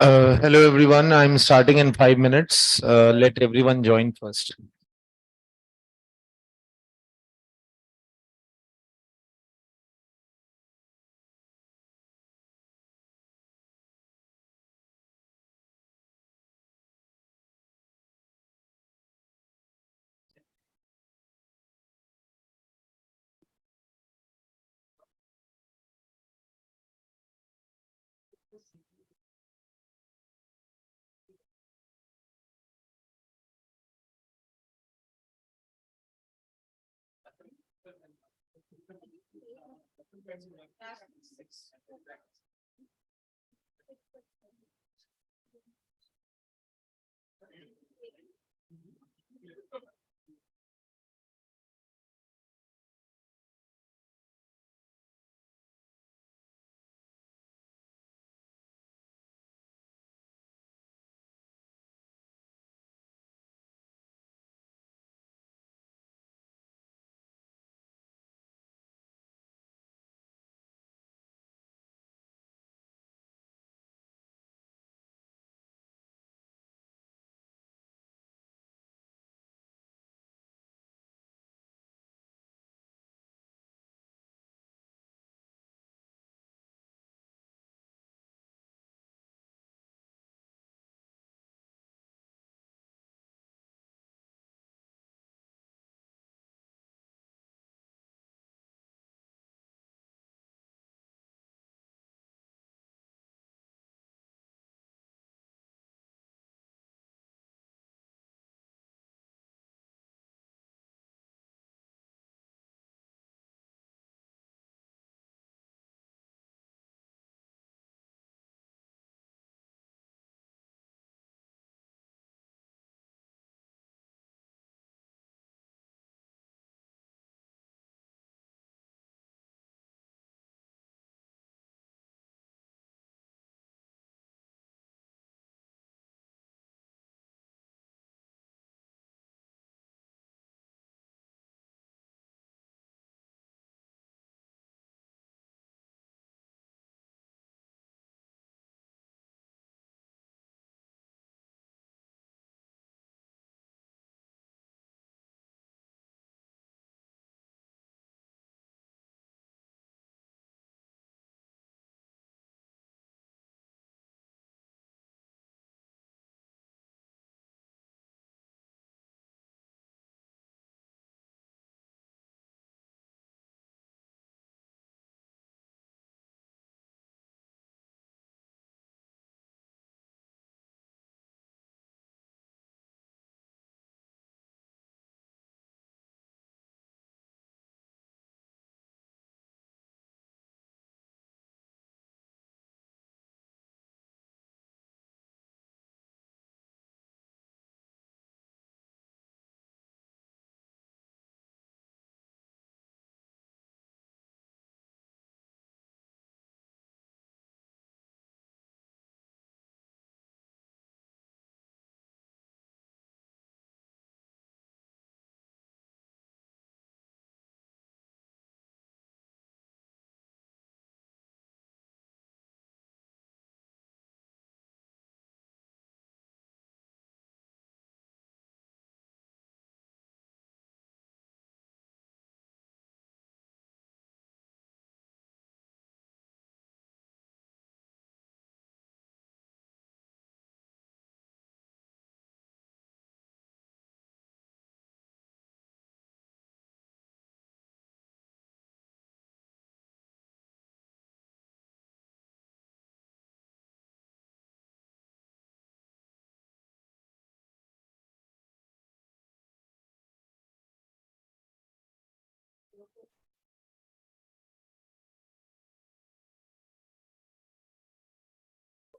Hello everyone. I'm starting in 5 minutes. Let everyone join first.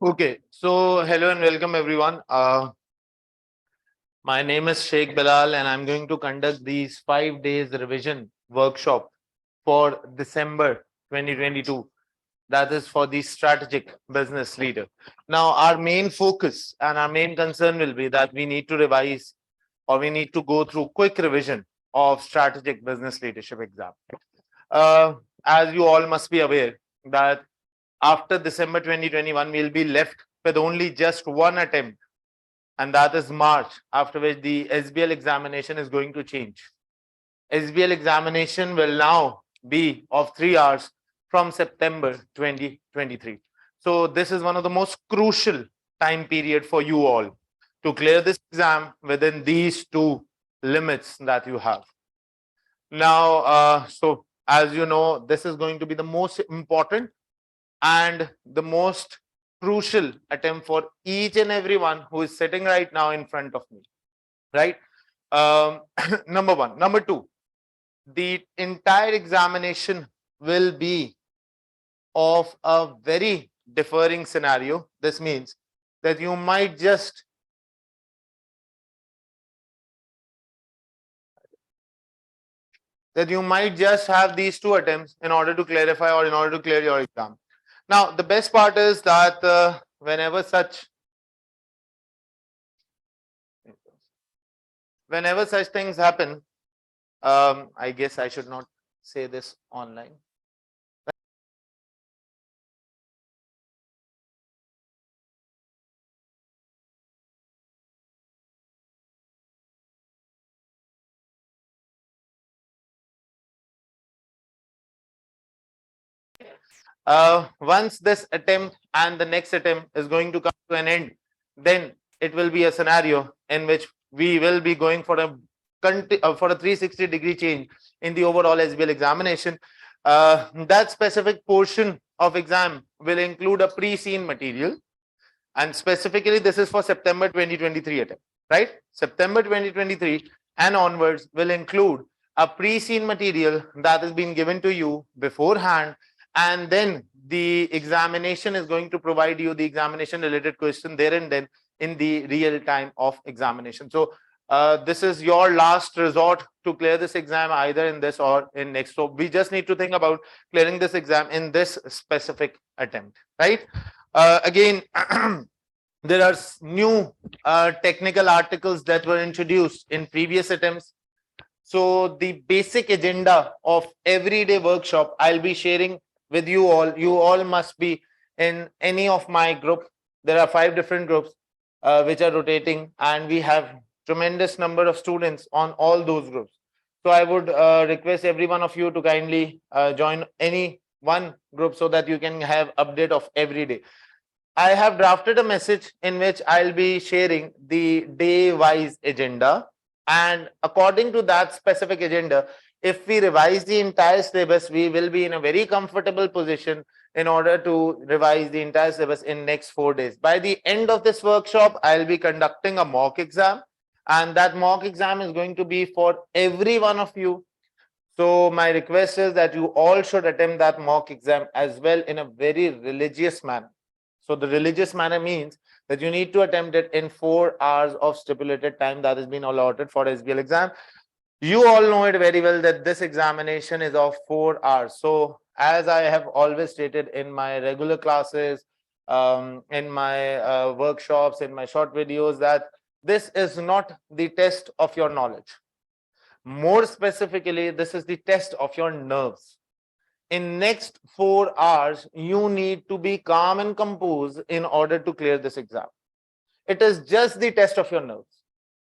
Okay, so hello and welcome everyone. My name is Sheikh Bilal and I'm going to conduct these 5 days revision workshop for December 2022. That is for the strategic business leader. Now, our main focus and our main concern will be that we need to revise or we need to go through quick revision of strategic business leadership exam. As you all must be aware that after December 2021, we'll be left with only just one attempt, and that is March, after which the SBL examination is going to change. SBL examination will now be of 3 hours from September 2023. So this is one of the most crucial time period for you all to clear this exam within these two limits that you have. Now, so as you know, this is going to be the most important and the most crucial attempt for each and everyone who is sitting right now in front of me, right? Number one. Number two, the entire examination will be of a very differing scenario. This means that you might just have these two attempts in order to clarify or in order to clear your exam. Now, the best part is that whenever such things happen, I guess I should not say this online. Once this attempt and the next attempt is going to come to an end, then it will be a scenario in which we will be going for a 360-degree change in the overall SBL examination. That specific portion of exam will include a pre-seen material, and specifically this is for September 2023 attempt, right? September 2023 and onwards will include a pre-seen material that has been given to you beforehand, and then the examination is going to provide you the examination related question there and then in the real time of examination. So this is your last resort to clear this exam either in this or in next. So we just need to think about clearing this exam in this specific attempt, right? Again, there are new technical articles that were introduced in previous attempts. So the basic agenda of everyday workshop I'll be sharing with you all. You all must be in any of my group. There are 5 different groups which are rotating, and we have tremendous number of students on all those groups. So I would request every one of you to kindly join any one group so that you can have update of every day. I have drafted a message in which I'll be sharing the day-wise agenda, and according to that specific agenda, if we revise the entire syllabus, we will be in a very comfortable position in order to revise the entire syllabus in next 4 days. By the end of this workshop, I'll be conducting a mock exam, and that mock exam is going to be for every one of you. So my request is that you all should attempt that mock exam as well in a very religious manner. So the religious manner means that you need to attempt it in 4 hours of stipulated time that has been allotted for SBL exam. You all know it very well that this examination is of 4 hours. So as I have always stated in my regular classes, in my workshops, in my short videos, that this is not the test of your knowledge. More specifically, this is the test of your nerves. In next 4 hours, you need to be calm and composed in order to clear this exam. It is just the test of your nerves.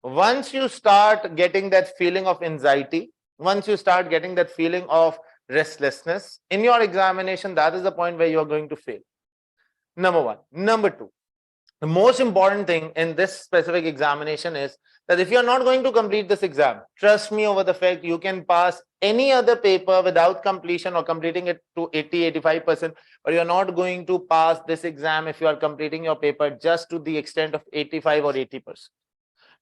Once you start getting that feeling of anxiety, once you start getting that feeling of restlessness in your examination, that is the point where you are going to fail. Number one. Number two, the most important thing in this specific examination is that if you're not going to complete this exam, trust me over the fact you can pass any other paper without completion or completing it to 80-85%, but you're not going to pass this exam if you are completing your paper just to the extent of 85 or 80%.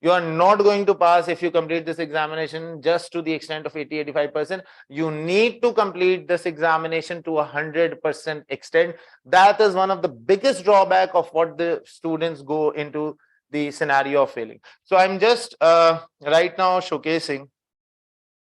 You are not going to pass if you complete this examination just to the extent of 80-85%. You need to complete this examination to 100% extent. That is one of the biggest drawback of what the students go into the scenario of failing. So I'm just right now showcasing.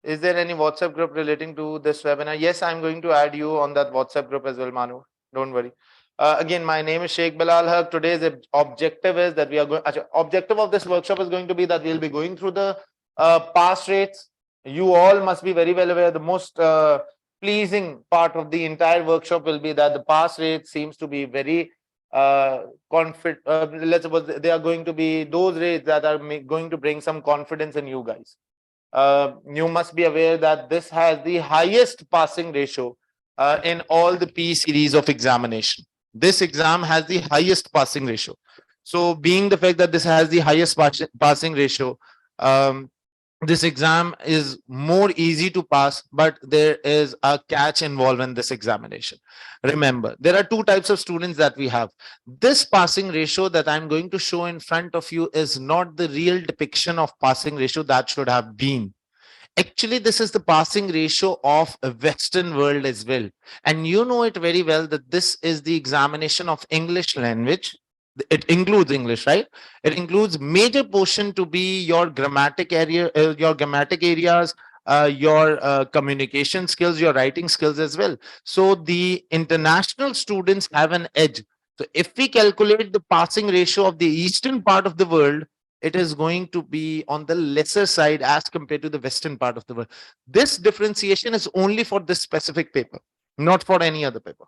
Is there any WhatsApp group relating to this webinar? Yes, I'm going to add you on that WhatsApp group as well, Manu. Don't worry. Again, my name is Shaikh Bilal Haque. Today's objective is that we are going. Objective of this workshop is going to be that we'll be going through the pass rates. You all must be very well aware. The most pleasing part of the entire workshop will be that the pass rate seems to be very let's suppose they are going to be those rates that are going to bring some confidence in you guys. You must be aware that this has the highest passing ratio in all the P series of examination. This exam has the highest passing ratio. So, being the fact that this has the highest passing ratio, um, this exam is more easy to pass, but there is a catch involved in this examination. Remember, there are two types of students that we have. This passing ratio that I'm going to show in front of you is not the real depiction of passing ratio that should have been. Actually, this is the passing ratio of a Western world as well. And you know it very well that this is the examination of English language. It includes English, right? It includes major portion to be your grammatic area, your grammatic areas, your communication skills, your writing skills as well. So the international students have an edge. So if we calculate the passing ratio of the eastern part of the world, it is going to be on the lesser side as compared to the western part of the world. This differentiation is only for this specific paper, not for any other paper.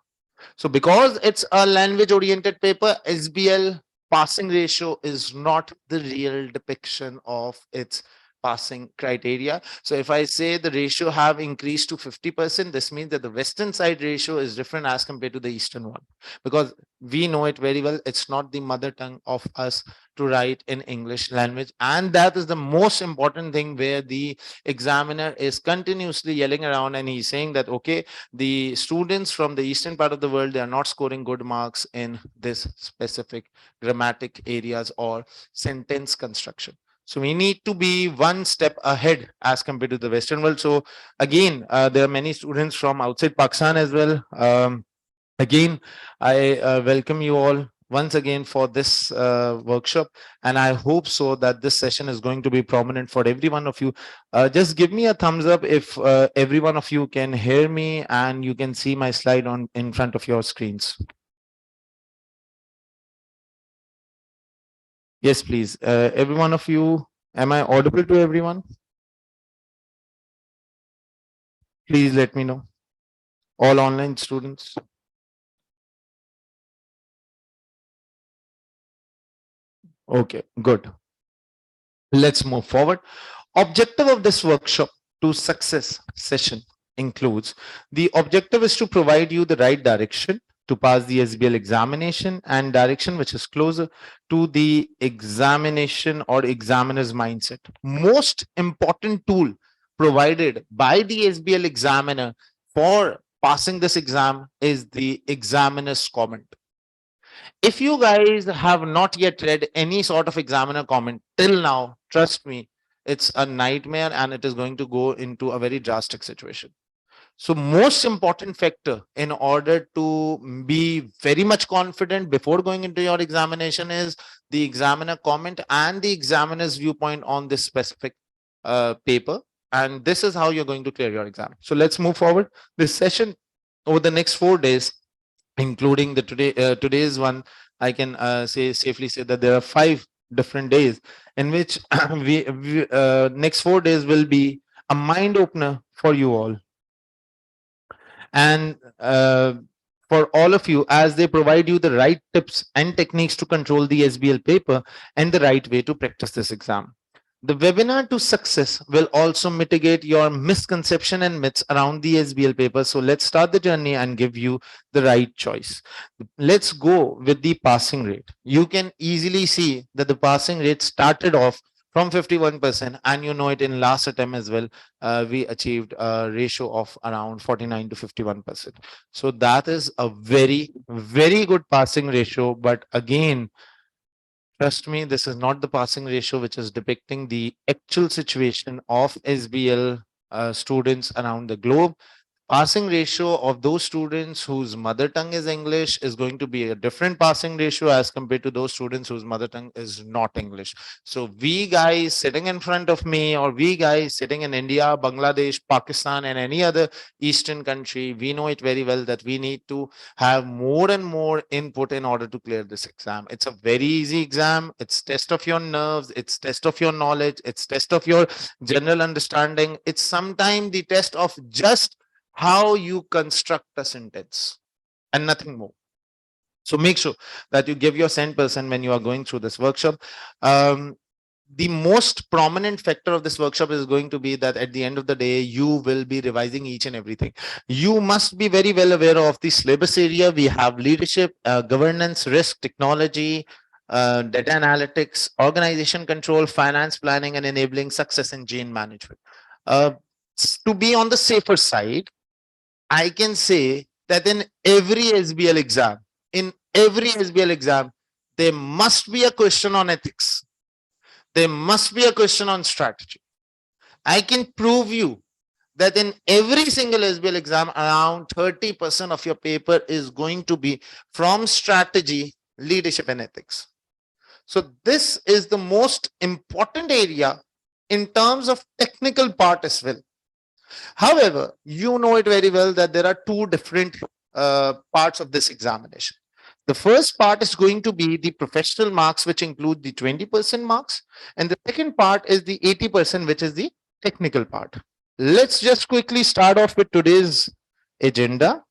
So because it's a language oriented paper, SBL passing ratio is not the real depiction of its passing criteria. So if I say the ratio have increased to 50%, this means that the western side ratio is different as compared to the eastern one, because we know it very well. It's not the mother tongue of us to write in English language. And that is the most important thing, where the examiner is continuously yelling around and he's saying that, okay, the students from the eastern part of the world, they are not scoring good marks in this specific grammatic areas or sentence construction. So we need to be one step ahead as compared to the western world. So again, there are many students from outside Pakistan as well. Again, I welcome you all once again for this workshop, and I hope so that this session is going to be prominent for every one of you. Just give me a thumbs up if every one of you can hear me and you can see my slide on in front of your screens. Yes, please. Every one of you, am I audible to everyone? Please let me know. All online students. Okay, good. Let's move forward. Objective of this workshop to success session includes: the objective is to provide you the right direction to pass the SBL examination, and direction which is closer to the examination or examiner's mindset. Most important tool provided by the SBL examiner for passing this exam is the examiner's comment. If you guys have not yet read any sort of examiner comment till now, trust me, it's a nightmare and it is going to go into a very drastic situation. So most important factor in order to be very much confident before going into your examination is the examiner comment and the examiner's viewpoint on this specific paper. And this is how you're going to clear your exam. So let's move forward. This session over the next 4 days, including the today's one, I can safely say that there are 5 different days in which we next 4 days will be a mind opener for you all, and for all of you, as they provide you the right tips and techniques to control the SBL paper and the right way to practice this exam. The webinar to success will also mitigate your misconception and myths around the SBL paper. So let's start the journey and give you the right choice. Let's go with the passing rate. You can easily see that the passing rate started off from 51%, and you know it in last attempt as well. We achieved a ratio of around 49 to 51%. So that is a very, very good passing ratio. But again, trust me, this is not the passing ratio which is depicting the actual situation of SBL students around the globe. Passing ratio of those students whose mother tongue is English is going to be a different passing ratio as compared to those students whose mother tongue is not English. So we guys sitting in front of me, or we guys sitting in India, Bangladesh, Pakistan, and any other Eastern country, we know it very well that we need to have more and more input in order to clear this exam. It's a very easy exam. It's test of your nerves. It's test of your knowledge. It's test of your general understanding. It's sometimes the test of just how you construct a sentence and nothing more. So make sure that you give your 100% when you are going through this workshop. Um, the most prominent factor of this workshop is going to be that at the end of the day, you will be revising each and everything. You must be very well aware of the syllabus area. We have leadership, governance, risk, technology, data analytics, organization control, finance planning, and enabling success in chain management. Uh, to be on the safer side, I can say that in every SBL exam, there must be a question on ethics. There must be a question on strategy. I can prove you that in every single SBL exam, around 30% of your paper is going to be from strategy, leadership, and ethics. So this is the most important area in terms of technical part as well. However, you know it very well that there are two different parts of this examination. The first part is going to be the professional marks, which include the 20% marks. And the second part is the 80%, which is the technical part. Let's just quickly start off with today's agenda.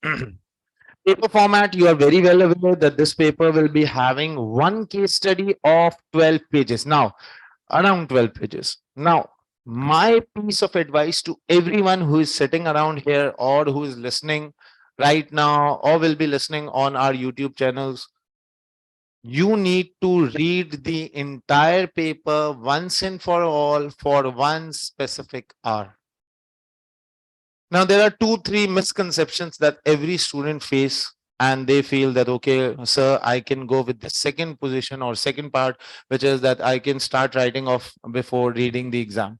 Paper format, you are very well aware that this paper will be having one case study of 12 pages. Now, around 12 pages. Now, my piece of advice to everyone who is sitting around here or who is listening right now or will be listening on our YouTube channels, you need to read the entire paper once and for all for one specific hour. Now, there are 2, 3 misconceptions that every student face, and they feel that, okay, sir, I can go with the second position or second part, which is that I can start writing off before reading the exam.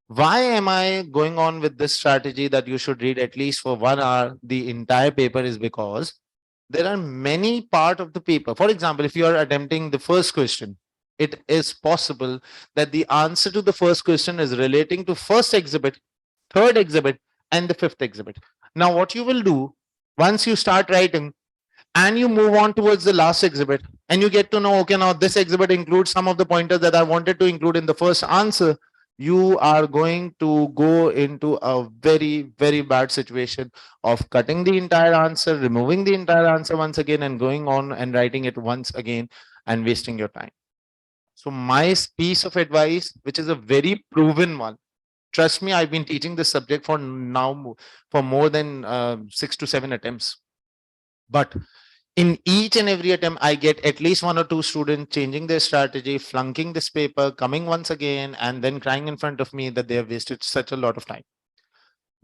Why am I going on with this strategy that you should read at least for 1 hour the entire paper? Is because there are many part of the paper. For example, if you are attempting the first question, it is possible that the answer to the first question is relating to first exhibit, third exhibit, and the fifth exhibit. Now, what you will do once you start writing and you move on towards the last exhibit and you get to know, okay, now this exhibit includes some of the pointers that I wanted to include in the first answer, you are going to go into a very, very bad situation of cutting the entire answer, removing the entire answer once again, and going on and writing it once again and wasting your time. So, my piece of advice, which is a very proven one, trust me, I've been teaching this subject for now for more than 6 to 7 attempts. But in each and every attempt, I get at least 1 or 2 students changing their strategy, flunking this paper, coming once again, and then crying in front of me that they have wasted such a lot of time.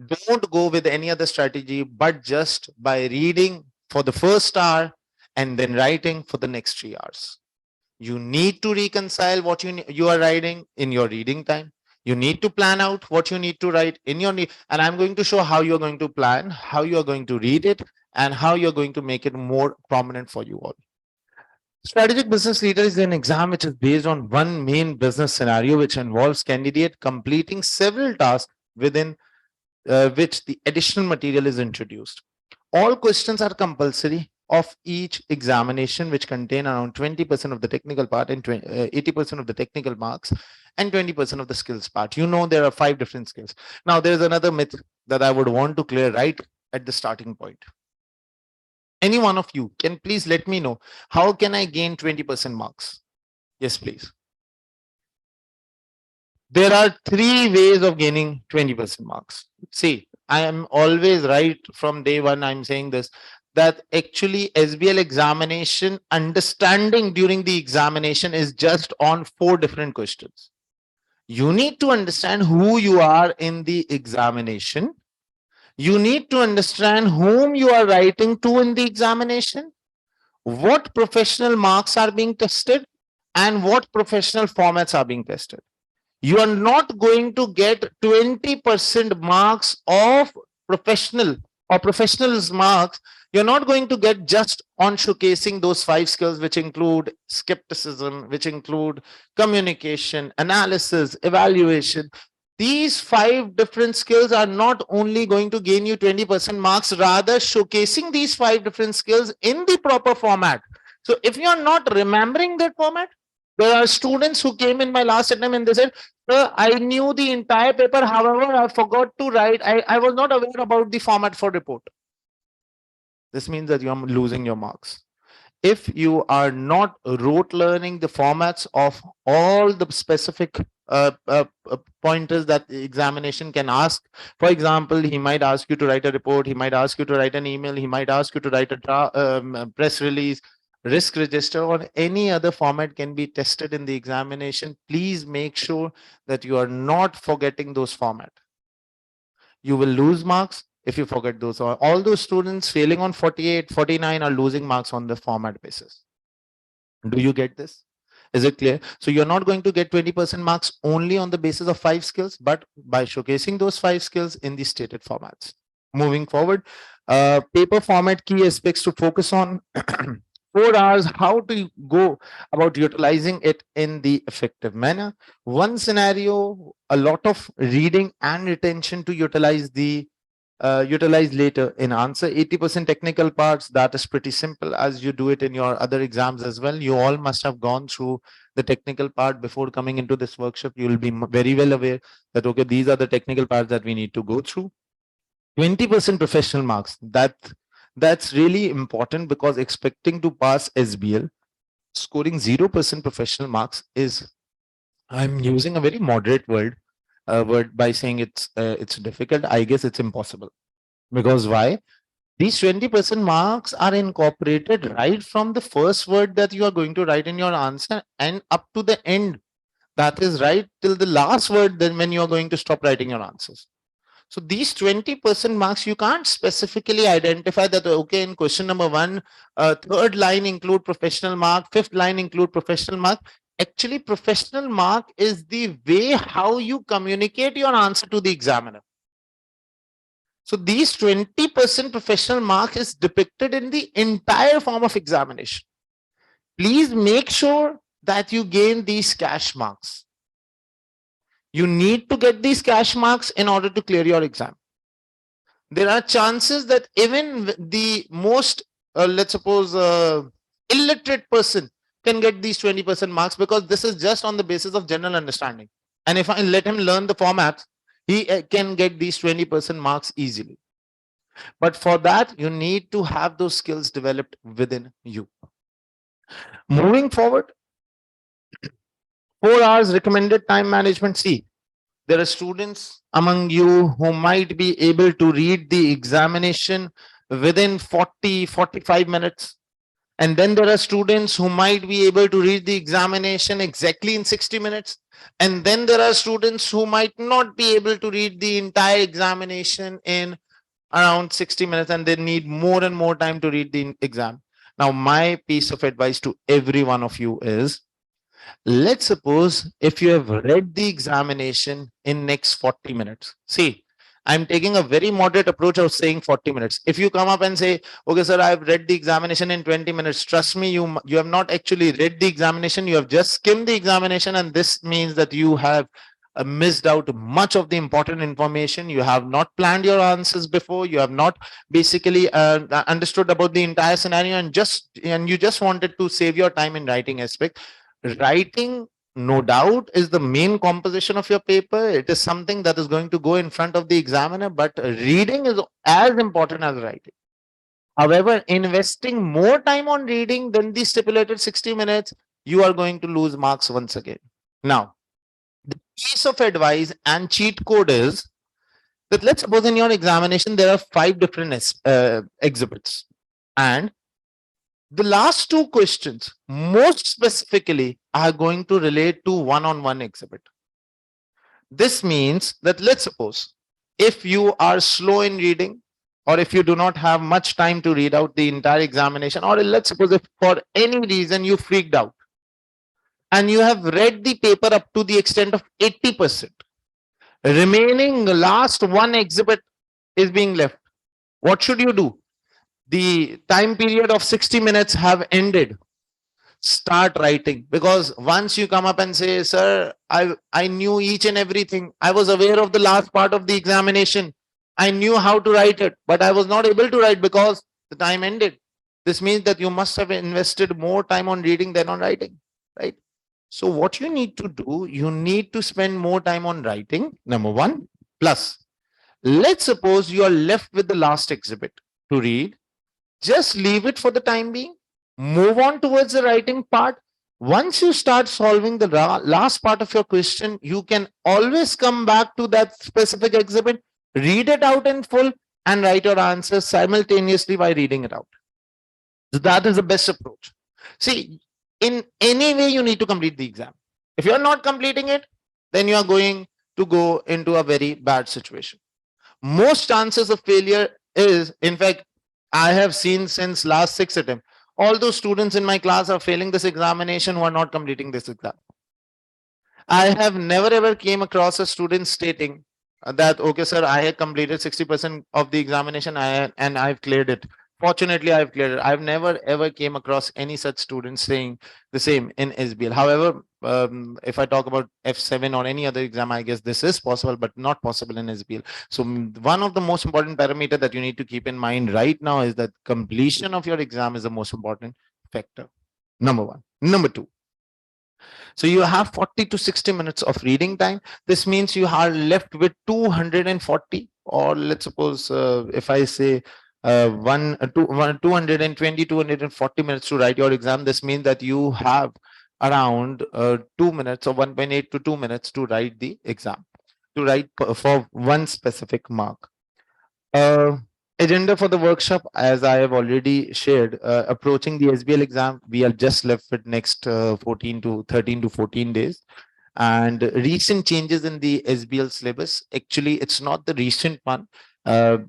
Don't go with any other strategy, but just by reading for the first hour and then writing for the next 3 hours. You need to reconcile what you are writing in your reading time. You need to plan out what you need to write in your need, and I'm going to show how you're going to plan, how you're going to read it, and how you're going to make it more prominent for you all. Strategic business leader is an exam which is based on one main business scenario which involves candidate completing several tasks within which the additional material is introduced. All questions are compulsory of each examination, which contain around 20% of the technical part and 80% of the technical marks and 20% of the skills part. You know, there are 5 different skills. Now, there's another myth that I would want to clear right at the starting point. Any one of you can please let me know, how can I gain 20% marks? Yes, please. There are 3 ways of gaining 20% marks. See, I am always right from day one. I'm saying this, that actually SBL examination understanding during the examination is just on 4 different questions. You need to understand who you are in the examination. You need to understand whom you are writing to in the examination, what professional marks are being tested, and what professional formats are being tested. You are not going to get 20% marks of professional or professionals marks. You're not going to get just on showcasing those 5 skills, which include skepticism, which include communication, analysis, evaluation. These 5 different skills are not only going to gain you 20% marks, rather showcasing these 5 different skills in the proper format. So if you're not remembering that format, there are students who came in my last attempt and they said, sir, I knew the entire paper. However, I forgot to write. I was not aware about the format for report. this means that you are losing your marks. If you are not rote learning the formats of all the specific pointers that the examination can ask. For example, he might ask you to write a report, he might ask you to write an email, he might ask you to write a press release, risk register, or any other format can be tested in the examination. Please make sure that you are not forgetting those formats. You will lose marks if you forget those. All those students failing on 48, 49 are losing marks on the format basis. Do you get this? Is it clear? So you're not going to get 20% marks only on the basis of 5 skills, but by showcasing those 5 skills in the stated formats. Moving forward, paper format key aspects to focus on. 4 hours, how to go about utilizing it in the effective manner. One scenario, a lot of reading and retention to utilize later in answer. 80% technical parts, that is pretty simple as you do it in your other exams as well. You all must have gone through the technical part before coming into this workshop. You will be very well aware that, okay, these are the technical parts that we need to go through. 20% professional marks, that's really important, because expecting to pass SBL, scoring 0% professional marks is, I'm using a very moderate word by saying it's difficult. I guess it's impossible. Because why? These 20% marks are incorporated right from the first word that you are going to write in your answer and up to the end. That is right till the last word, then when you are going to stop writing your answers. So these 20% marks, you can't specifically identify that, okay, in question number 1, third line include professional mark, fifth line include professional mark. Actually, professional mark is the way how you communicate your answer to the examiner. So these 20% professional mark is depicted in the entire form of examination. Please make sure that you gain these cash marks. You need to get these cash marks in order to clear your exam. There are chances that even the most, let's suppose, illiterate person can get these 20% marks, because this is just on the basis of general understanding. And if I let him learn the format, he can get these 20% marks easily. But for that, you need to have those skills developed within you. Moving forward, 4 hours recommended time management. See, there are students among you who might be able to read the examination within 40-45 minutes. And then there are students who might be able to read the examination exactly in 60 minutes. And then there are students who might not be able to read the entire examination in around 60 minutes, and they need more and more time to read the exam. Now, my piece of advice to every one of you is, let's suppose if you have read the examination in next 40 minutes. See, I'm taking a very moderate approach of saying 40 minutes. If you come up and say, okay, sir, I've read the examination in 20 minutes. Trust me, you have not actually read the examination. You have just skimmed the examination. And this means that you have missed out much of the important information. You have not planned your answers before. You have not basically understood about the entire scenario, and you just wanted to save your time in writing aspect. Writing, no doubt, is the main composition of your paper. It is something that is going to go in front of the examiner, but reading is as important as writing. However, investing more time on reading than the stipulated 60 minutes, you are going to lose marks once again. Now, the piece of advice and cheat code is that, let's suppose in your examination there are 5 different exhibits, and the last 2 questions most specifically are going to relate to one-on-one exhibit. This means that, let's suppose, if you are slow in reading, or if you do not have much time to read out the entire examination, or let's suppose if for any reason you freaked out and you have read the paper up to the extent of 80%, remaining last 1 exhibit is being left. What should you do? The time period of 60 minutes have ended. Start writing, because once you come up and say, sir, I knew each and everything, I was aware of the last part of the examination, I knew how to write it, but I was not able to write because the time ended. This means that you must have invested more time on reading than on writing, right? So what you need to do, you need to spend more time on writing, number 1. Plus, let's suppose you are left with the last exhibit to read. Just leave it for the time being. Move on towards the writing part. Once you start solving the last part of your question, you can always come back to that specific exhibit, read it out in full, and write your answers simultaneously by reading it out. So that is the best approach. See, in any way, you need to complete the exam. If you're not completing it, then you are going to go into a very bad situation. Most chances of failure is, in fact, I have seen since last 6 attempts, all those students in my class are failing this examination who are not completing this exam. I have never ever came across a student stating that, okay, sir, I had completed 60% of the examination and I've cleared it. Fortunately, I've cleared it. I've never ever came across any such students saying the same in SBL. However, if I talk about F7 or any other exam, I guess this is possible, but not possible in SBL. So one of the most important parameter that you need to keep in mind right now is that completion of your exam is the most important factor. Number one. Number two, so you have 40 to 60 minutes of reading time. This means you are left with 240, or let's suppose if I say 220, 240 minutes to write your exam. This means that you have around 2 minutes or 1.8 to 2 minutes to write the exam, to write for one specific mark. Uh, Agenda for the workshop, as I have already shared, approaching the SBL exam, we are just left with next 14 to 13 to 14 days. And recent changes in the SBL syllabus, actually, it's not the recent one.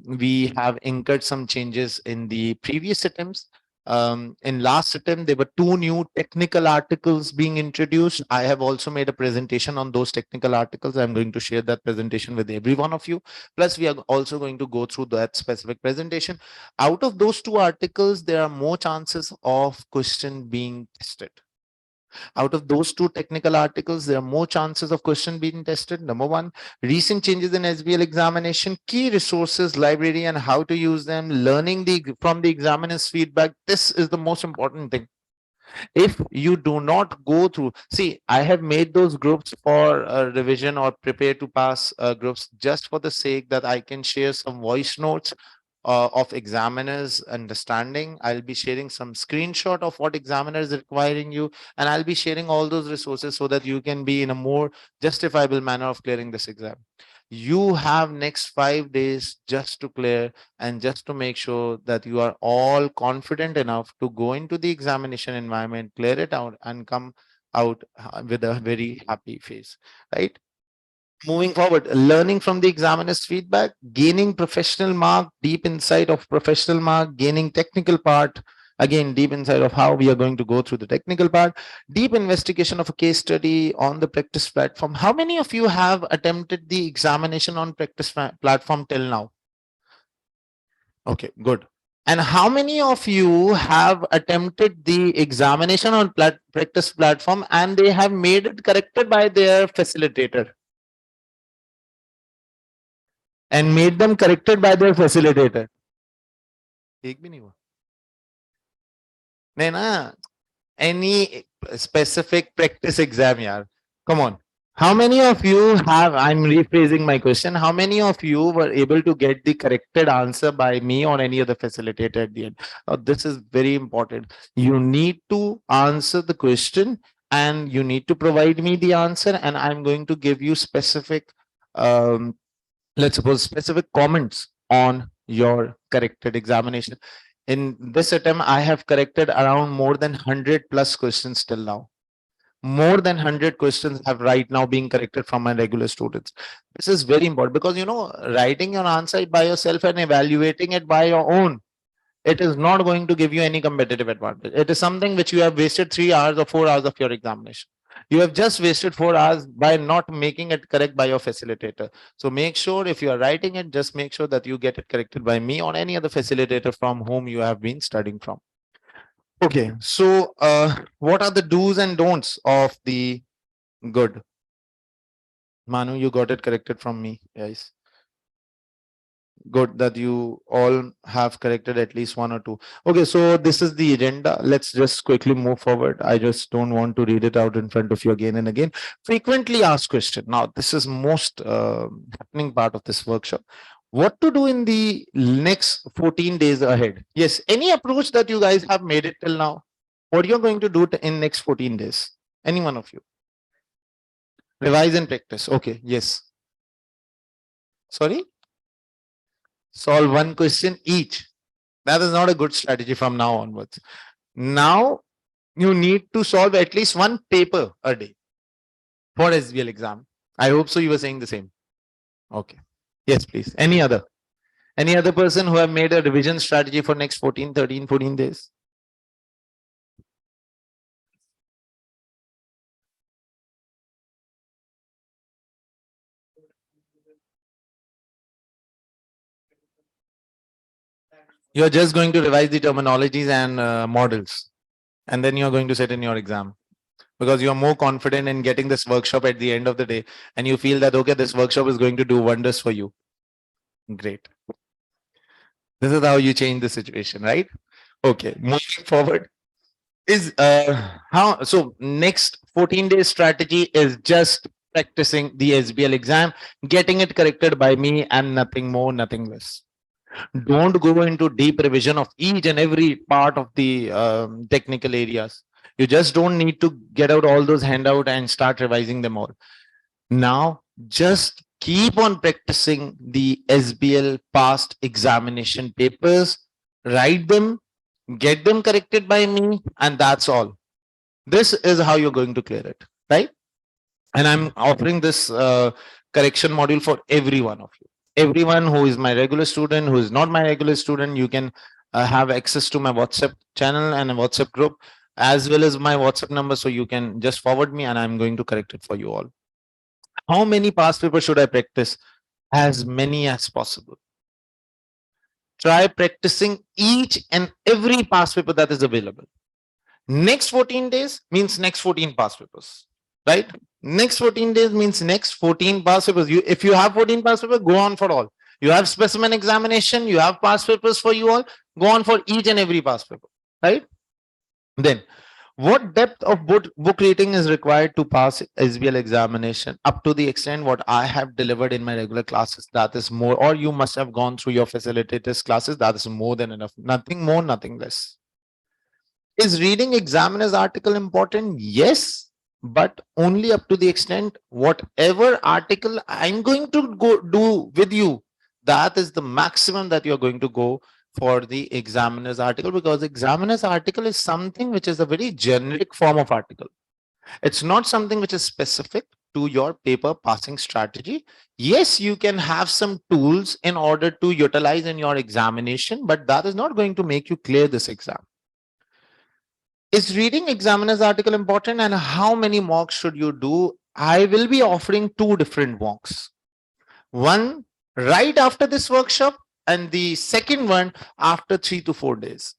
We have incurred some changes in the previous attempts. In last attempt, there were 2 new technical articles being introduced. I have also made a presentation on those technical articles. I'm going to share that presentation with every one of you. Plus, we are also going to go through that specific presentation. Out of those 2 articles, there are more chances of question being tested. Out of those 2 technical articles, there are more chances of question being tested. Number one, recent changes in SBL examination, key resources, library, and how to use them, learning from the examiner's feedback. This is the most important thing. If you do not go through, see, I have made those groups for revision or prepare to pass groups just for the sake that I can share some voice notes of examiners understanding. I'll be sharing some screenshot of what examiner is requiring you, and I'll be sharing all those resources so that you can be in a more justifiable manner of clearing this exam. You have next 5 days just to clear and just to make sure that you are all confident enough to go into the examination environment, clear it out, and come out with a very happy face, right? Moving forward, learning from the examiner's feedback, gaining professional mark, deep insight of professional mark, gaining technical part, again, deep insight of how we are going to go through the technical part, deep investigation of a case study on the practice platform. How many of you have attempted the examination on practice platform till now? Okay, good. And how many of you have attempted the examination on practice platform and they have made it corrected by their facilitator? And made them corrected by their facilitator? एक भी नहीं हुआ नहीं ना any specific practice exam yaar, come on. How many of you have, I'm rephrasing my question, how many of you were able to get the corrected answer by me or any other facilitator at the end? This is very important. You need to answer the question and you need to provide me the answer, and I'm going to give you specific let's suppose specific comments on your corrected examination. In this attempt, I have corrected around more than 100 plus questions till now. More than 100 questions have right now being corrected from my regular students. This is very important because, you know, writing your answer by yourself and evaluating it by your own, it is not going to give you any competitive advantage. It is something which you have wasted 3 hours or 4 hours of your examination. You have just wasted 4 hours by not making it correct by your facilitator. So make sure if you are writing it, just make sure that you get it corrected by me or any other facilitator from whom you have been studying from. Okay, so what are the do's and don'ts of the good? Manu, you got it corrected from me, guys. Good that you all have corrected at least 1 or 2. Okay, so this is the agenda. Let's just quickly move forward. I just don't want to read it out in front of you again and again. Frequently asked question. Now, this is most happening part of this workshop. What to do in the next 14 days ahead? Yes, any approach that you guys have made it till now? What you're going to do in next 14 days? Any one of you? Revise and practice. Okay, yes. Sorry? Solve one question each. That is not a good strategy from now onwards. Now you need to solve at least one paper a day for SBL exam. I hope so you were saying the same. Okay. Yes, please. Any other? Any other person who have made a revision strategy for next 14, 13, 14 days? You're just going to revise the terminologies and models, and then you're going to sit in your exam because you're more confident in getting this workshop at the end of the day, and you feel that, okay, this workshop is going to do wonders for you. Great. This is how you change the situation, right? Okay, moving forward is how so next 14 days strategy is just practicing the SBL exam, getting it corrected by me, and nothing more, nothing less. Don't go into deep revision of each and every part of the technical areas. You just don't need to get out all those handout and start revising them all. Now just keep on practicing the SBL past examination papers, write them, get them corrected by me, and that's all. This is how you're going to clear it, right? And I'm offering this correction module for every one of you. Everyone who is my regular student, who is not my regular student, you can have access to my WhatsApp channel and a WhatsApp group, as well as my WhatsApp number. So you can just forward me and I'm going to correct it for you all. How many past papers should I practice? As many as possible. Try practicing each and every past paper that is available. Next 14 days means next 14 past papers, right? Next 14 days means next 14 past papers. If you have 14 past papers, go on for all. You have specimen examination, you have past papers for you all, go on for each and every past paper, right? Then what depth of book reading is required to pass SBL examination? Up to the extent what I have delivered in my regular classes, that is more, or you must have gone through your facilitators classes, that is more than enough. Nothing more, nothing less. Is reading examiner's article important? Yes, but only up to the extent whatever article I'm going to go do with you, that is the maximum that you're going to go for the examiner's article, because examiner's article is something which is a very generic form of article. It's not something which is specific to your paper passing strategy. Yes, you can have some tools in order to utilize in your examination, but that is not going to make you clear this exam. Is reading examiner's article important, and how many mocks should you do? I will be offering two different mocks. One right after this workshop and the second one after 3 to 4 days,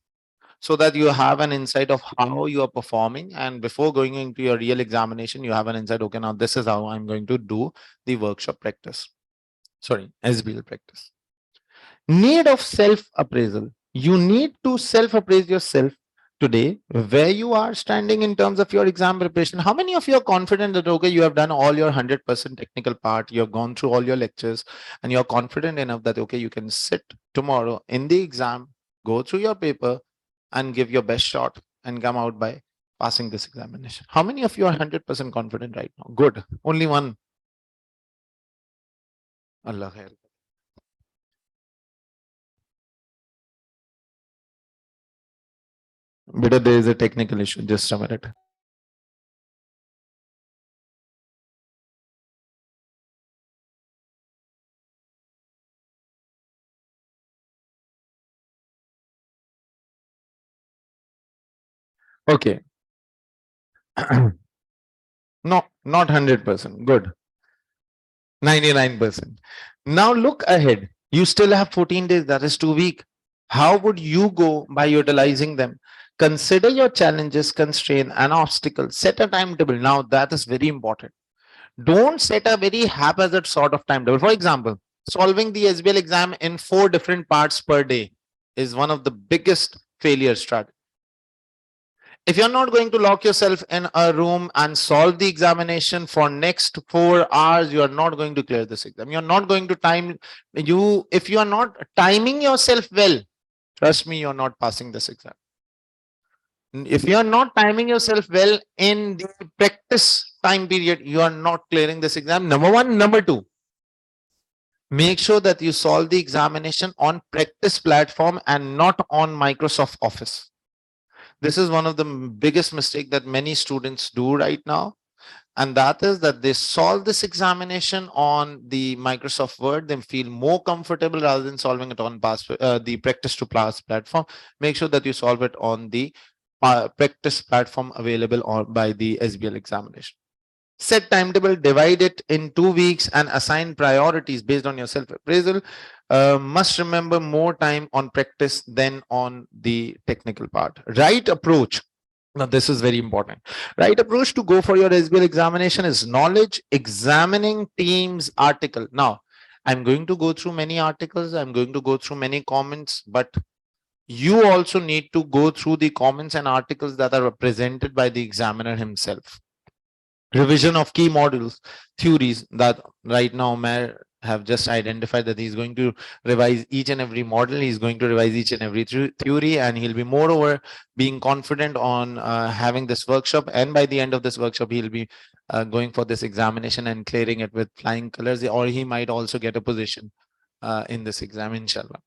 so that you have an insight of how you are performing, and before going into your real examination you have an insight, okay, now this is how I'm going to do the workshop practice, sorry, SBL practice. Need of self appraisal. You need to self appraise yourself today, where you are standing in terms of your exam preparation. How many of you are confident that, okay, you have done all your 100% technical part, you have gone through all your lectures, and you're confident enough that, okay, you can sit tomorrow in the exam, go through your paper, and give your best shot and come out by passing this examination? How many of you are 100% confident right now? Good. Only one. Allah khair. But there is a technical issue. Just a minute. Okay. No, not 100%. Good. 99%. Now look ahead. You still have 14 days. That is too weak. How would you go by utilizing them? Consider your challenges, constraint, and obstacles. Set a timetable. Now that is very important. Don't set a very haphazard sort of timetable. For example, solving the SBL exam in 4 different parts per day is one of the biggest failure strategies. If you're not going to lock yourself in a room and solve the examination for next 4 hours, you are not going to clear this exam. You're not going to time you. If you are not timing yourself well, trust me, you're not passing this exam. If you are not timing yourself well in the practice time period, you are not clearing this exam. Number one. Number two, make sure that you solve the examination on practice platform and not on Microsoft Office. This is one of the biggest mistake that many students do right now, and that is that they solve this examination on the Microsoft Word. They feel more comfortable rather than solving it on the practice to class platform. Make sure that you solve it on the practice platform available on by the SBL examination. Set timetable, divide it in 2 weeks, and assign priorities based on your self appraisal. Must remember more time on practice than on the technical part. Right approach. Now, this is very important. Right approach to go for your SBL examination is knowledge examining teams article. Now, I'm going to go through many articles. I'm going to go through many comments, but you also need to go through the comments and articles that are presented by the examiner himself. Revision of key modules, theories that right now Mayor have just identified that he's going to revise each and every model. He's going to revise each and every theory, and he'll be moreover being confident on having this workshop. And by the end of this workshop, he'll be going for this examination and clearing it with flying colors, or he might also get a position in this exam, inshallah.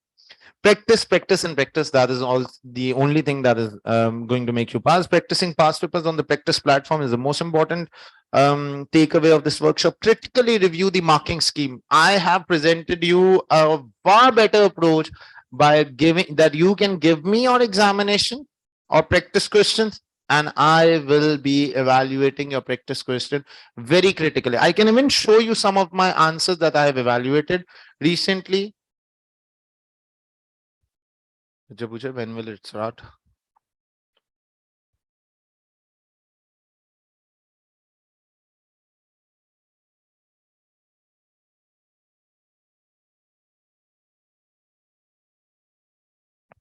Practice and practice. That is all the only thing that is going to make you pass. Practicing past papers on the practice platform is the most important takeaway of this workshop. Critically review the marking scheme. I have presented you a far better approach by giving that you can give me your examination or practice questions, and I will be evaluating your practice question very critically. I can even show you some of my answers that I have evaluated recently. When will it start?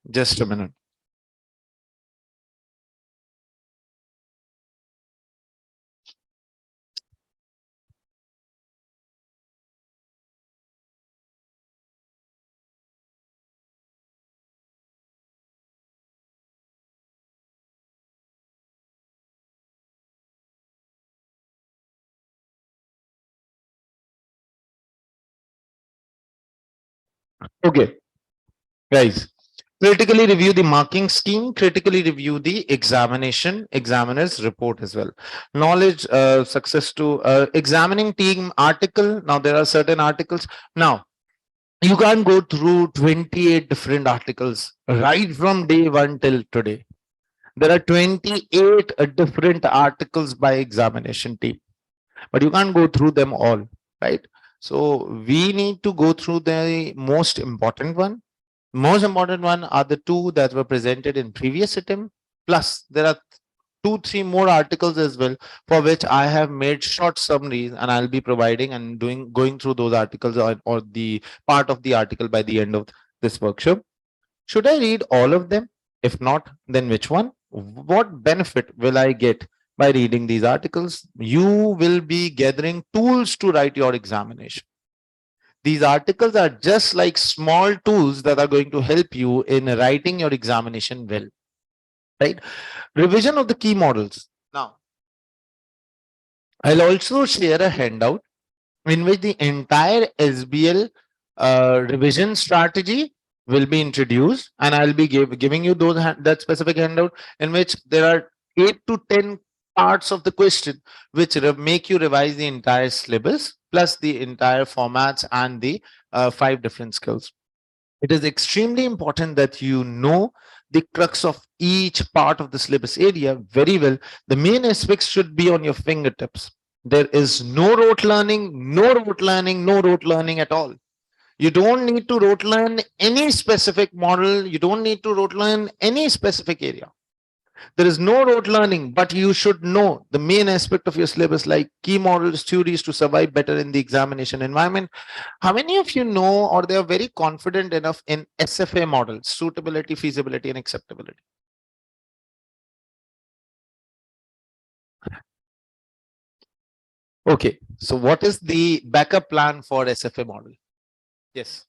Just a minute. Okay, guys. Critically review the marking scheme, critically review the examiner's report as well. Knowledge, success to examining team article. Now, there are certain articles. Now, you can't go through 28 different articles right from day one till today. There are 28 different articles by examination team, but you can't go through them all, right? So we need to go through the most important one. Most important one are the two that were presented in previous attempt. Plus, there are 2, 3 more articles as well, for which I have made short summaries, and I'll be providing and going through those articles, or the part of the article by the end of this workshop. Should I read all of them? If not, then which one? What benefit will I get by reading these articles? You will be gathering tools to write your examination. These articles are just like small tools that are going to help you in writing your examination well, right? Revision of the key models. Now, I'll also share a handout in which the entire SBL revision strategy will be introduced, and I'll be giving you that specific handout in which there are 8 to 10 parts of the question which make you revise the entire syllabus plus the entire formats and the 5 different skills. It is extremely important that you know the crux of each part of the syllabus area very well. The main aspects should be on your fingertips. There is no rote learning, no rote learning, no rote learning at all. You don't need to rote learn any specific model. You don't need to rote learn any specific area. There is no rote learning, but you should know the main aspect of your syllabus, like key models, theories to survive better in the examination environment. How many of you know, or they are very confident enough in SFA models, suitability, feasibility, and acceptability? Okay, so what is the backup plan for SFA model? Yes.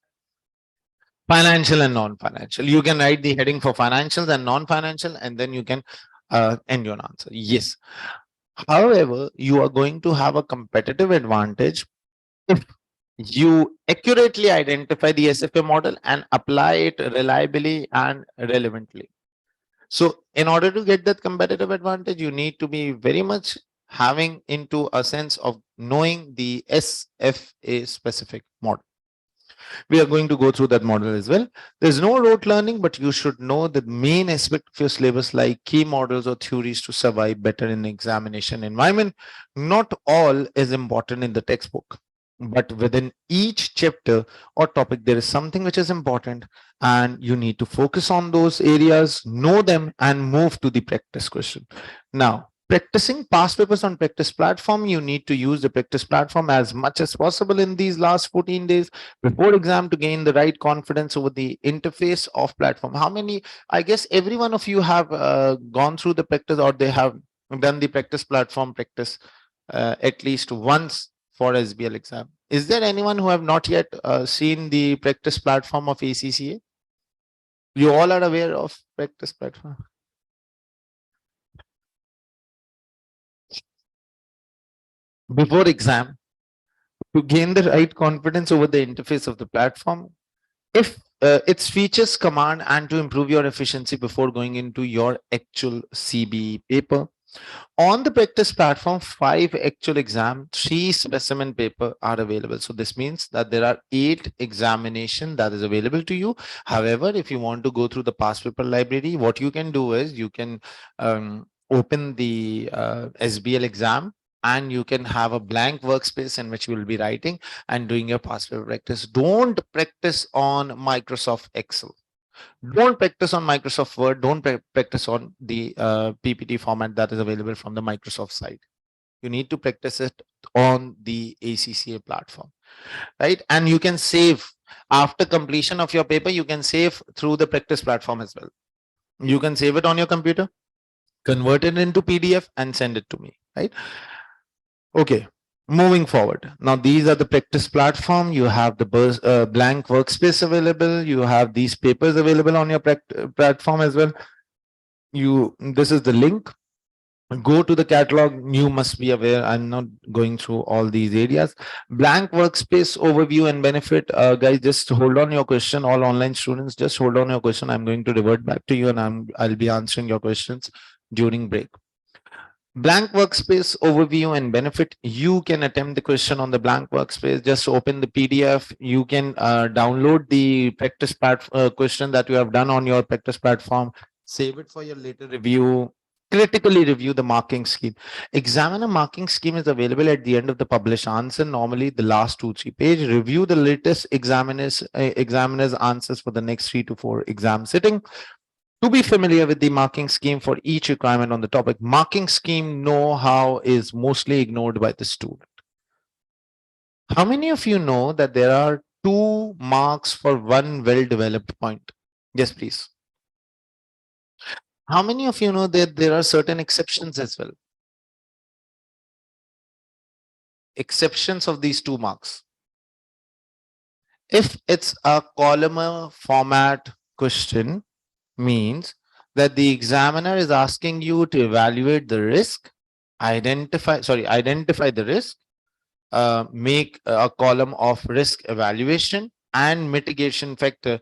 Financial and non-financial. You can write the heading for financials and non-financial, and then you can end your answer. Yes. However, you are going to have a competitive advantage if you accurately identify the SFA model and apply it reliably and relevantly. So, in order to get that competitive advantage, you need to be very much having into a sense of knowing the SFA specific model. We are going to go through that model as well. There's no rote learning, but you should know the main aspect of your syllabus, like key models or theories to survive better in examination environment. Not all is important in the textbook, but within each chapter or topic, there is something which is important, and you need to focus on those areas, know them, and move to the practice question. Now, practicing past papers on practice platform, you need to use the practice platform as much as possible in these last 14 days before exam to gain the right confidence over the interface of platform. How many, I guess every one of you have gone through the practice, or they have done the practice platform practice at least once for SBL exam. Is there anyone who have not yet seen the practice platform of ACCA? You all are aware of practice platform. Before exam, to gain the right confidence over the interface of the platform, if its features command, and to improve your efficiency before going into your actual CBE paper. On the practice platform, 5 actual exam, 3 specimen paper are available. So this means that there are 8 examination that is available to you. However, if you want to go through the past paper library, what you can do is you can open the SBL exam, and you can have a blank workspace in which you will be writing and doing your past paper practice. Don't practice on Microsoft Excel. Don't practice on Microsoft Word. Don't practice on the PPT format that is available from the Microsoft side. You need to practice it on the ACCA platform, right? And you can save after completion of your paper. You can save through the practice platform as well. You can save it on your computer, convert it into PDF, and send it to me, right? Okay, moving forward. Now, these are the practice platform. You have the blank workspace available. You have these papers available on your platform as well. This is the link. Go to the catalog. You must be aware. I'm not going through all these areas. Blank workspace overview and benefit. Guys, just hold on your question. All online students, just hold on your question. I'm going to revert back to you, and I'll be answering your questions during break. Blank workspace overview and benefit. You can attempt the question on the blank workspace. Just open the PDF. You can download the practice question that you have done on your practice platform. Save it for your later review. Critically review the marking scheme. Examiner marking scheme is available at the end of the published answer. Normally, the last 2-3 page. Review the latest examiner's answers for the next 3 to 4 exam sitting. To be familiar with the marking scheme for each requirement on the topic, marking scheme know-how is mostly ignored by the student. How many of you know that there are 2 marks for one well-developed point? Yes, please. How many of you know that there are certain exceptions as well? Exceptions of these 2 marks. If it's a column format question, means that the examiner is asking you to evaluate the risk, identify the risk, make a column of risk evaluation and mitigation factor.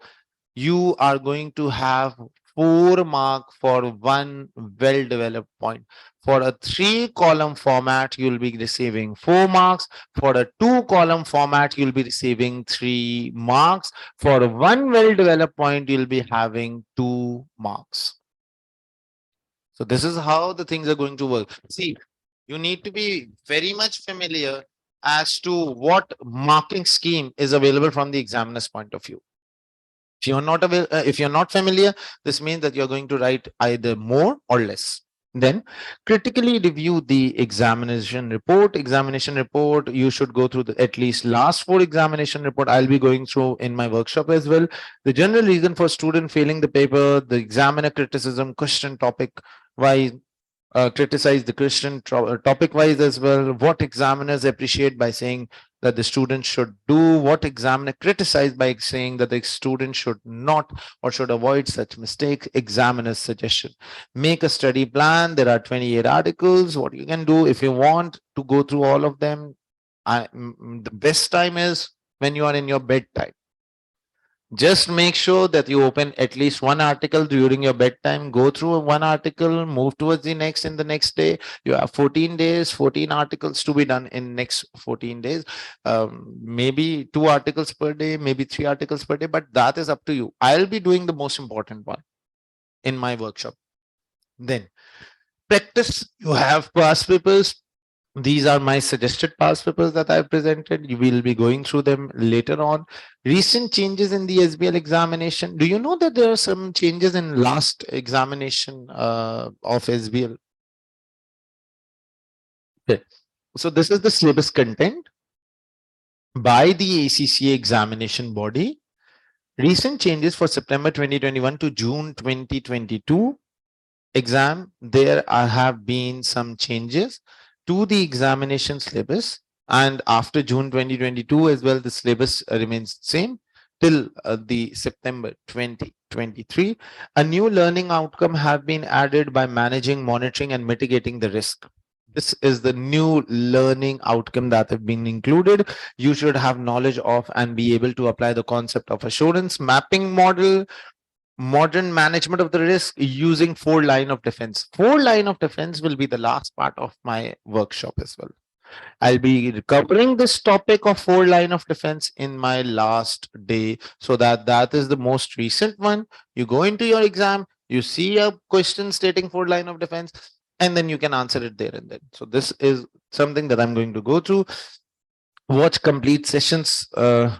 You are going to have 4 mark for one well-developed point. For a 3-column format, you'll be receiving 4 marks. For a 2-column format, you'll be receiving 3 marks. For a one well-developed point, you'll be having 2 marks. So this is how the things are going to work. See, you need to be very much familiar as to what marking scheme is available from the examiner's point of view. If you're not familiar, this means that you're going to write either more or less. Then critically review the examination report. Examination report, you should go through at least last 4 examination report. I'll be going through in my workshop as well. The general reason for student failing the paper, the examiner criticism, question topic wise, criticize the question topic wise as well. What examiners appreciate by saying that the student should do, what examiner criticize by saying that the student should not or should avoid such mistakes. Examiner's suggestion: make a study plan. There are 28 articles. What you can do, if you want to go through all of them, the best time is when you are in your bedtime. Just make sure that you open at least one article during your bedtime. Go through one article, move towards the next in the next day. You have 14 days, 14 articles to be done in next 14 days. Maybe 2 articles per day, maybe 3 articles per day, but that is up to you. I'll be doing the most important one in my workshop. Then practice. You have past papers. These are my suggested past papers that I've presented. You will be going through them later on. Recent changes in the SBL examination. Do you know that there are some changes in last examination of SBL? Okay. So this is the syllabus content by the ACCA examination body. Recent changes for September 2021 to June 2022 exam. There have been some changes to the examination syllabus, and after June 2022 as well, the syllabus remains same till the September 2023. A new learning outcome have been added by managing, monitoring, and mitigating the risk. This is the new learning outcome that have been included. You should have knowledge of and be able to apply the concept of assurance mapping model, modern management of the risk using 4 line of defense. 4 line of defense will be the last part of my workshop as well. I'll be covering this topic of 4 line of defense in my last day, so that is the most recent one. You go into your exam, you see a question stating 4 line of defense, and then you can answer it there and then. So this is something that I'm going to go through. Watch complete sessions.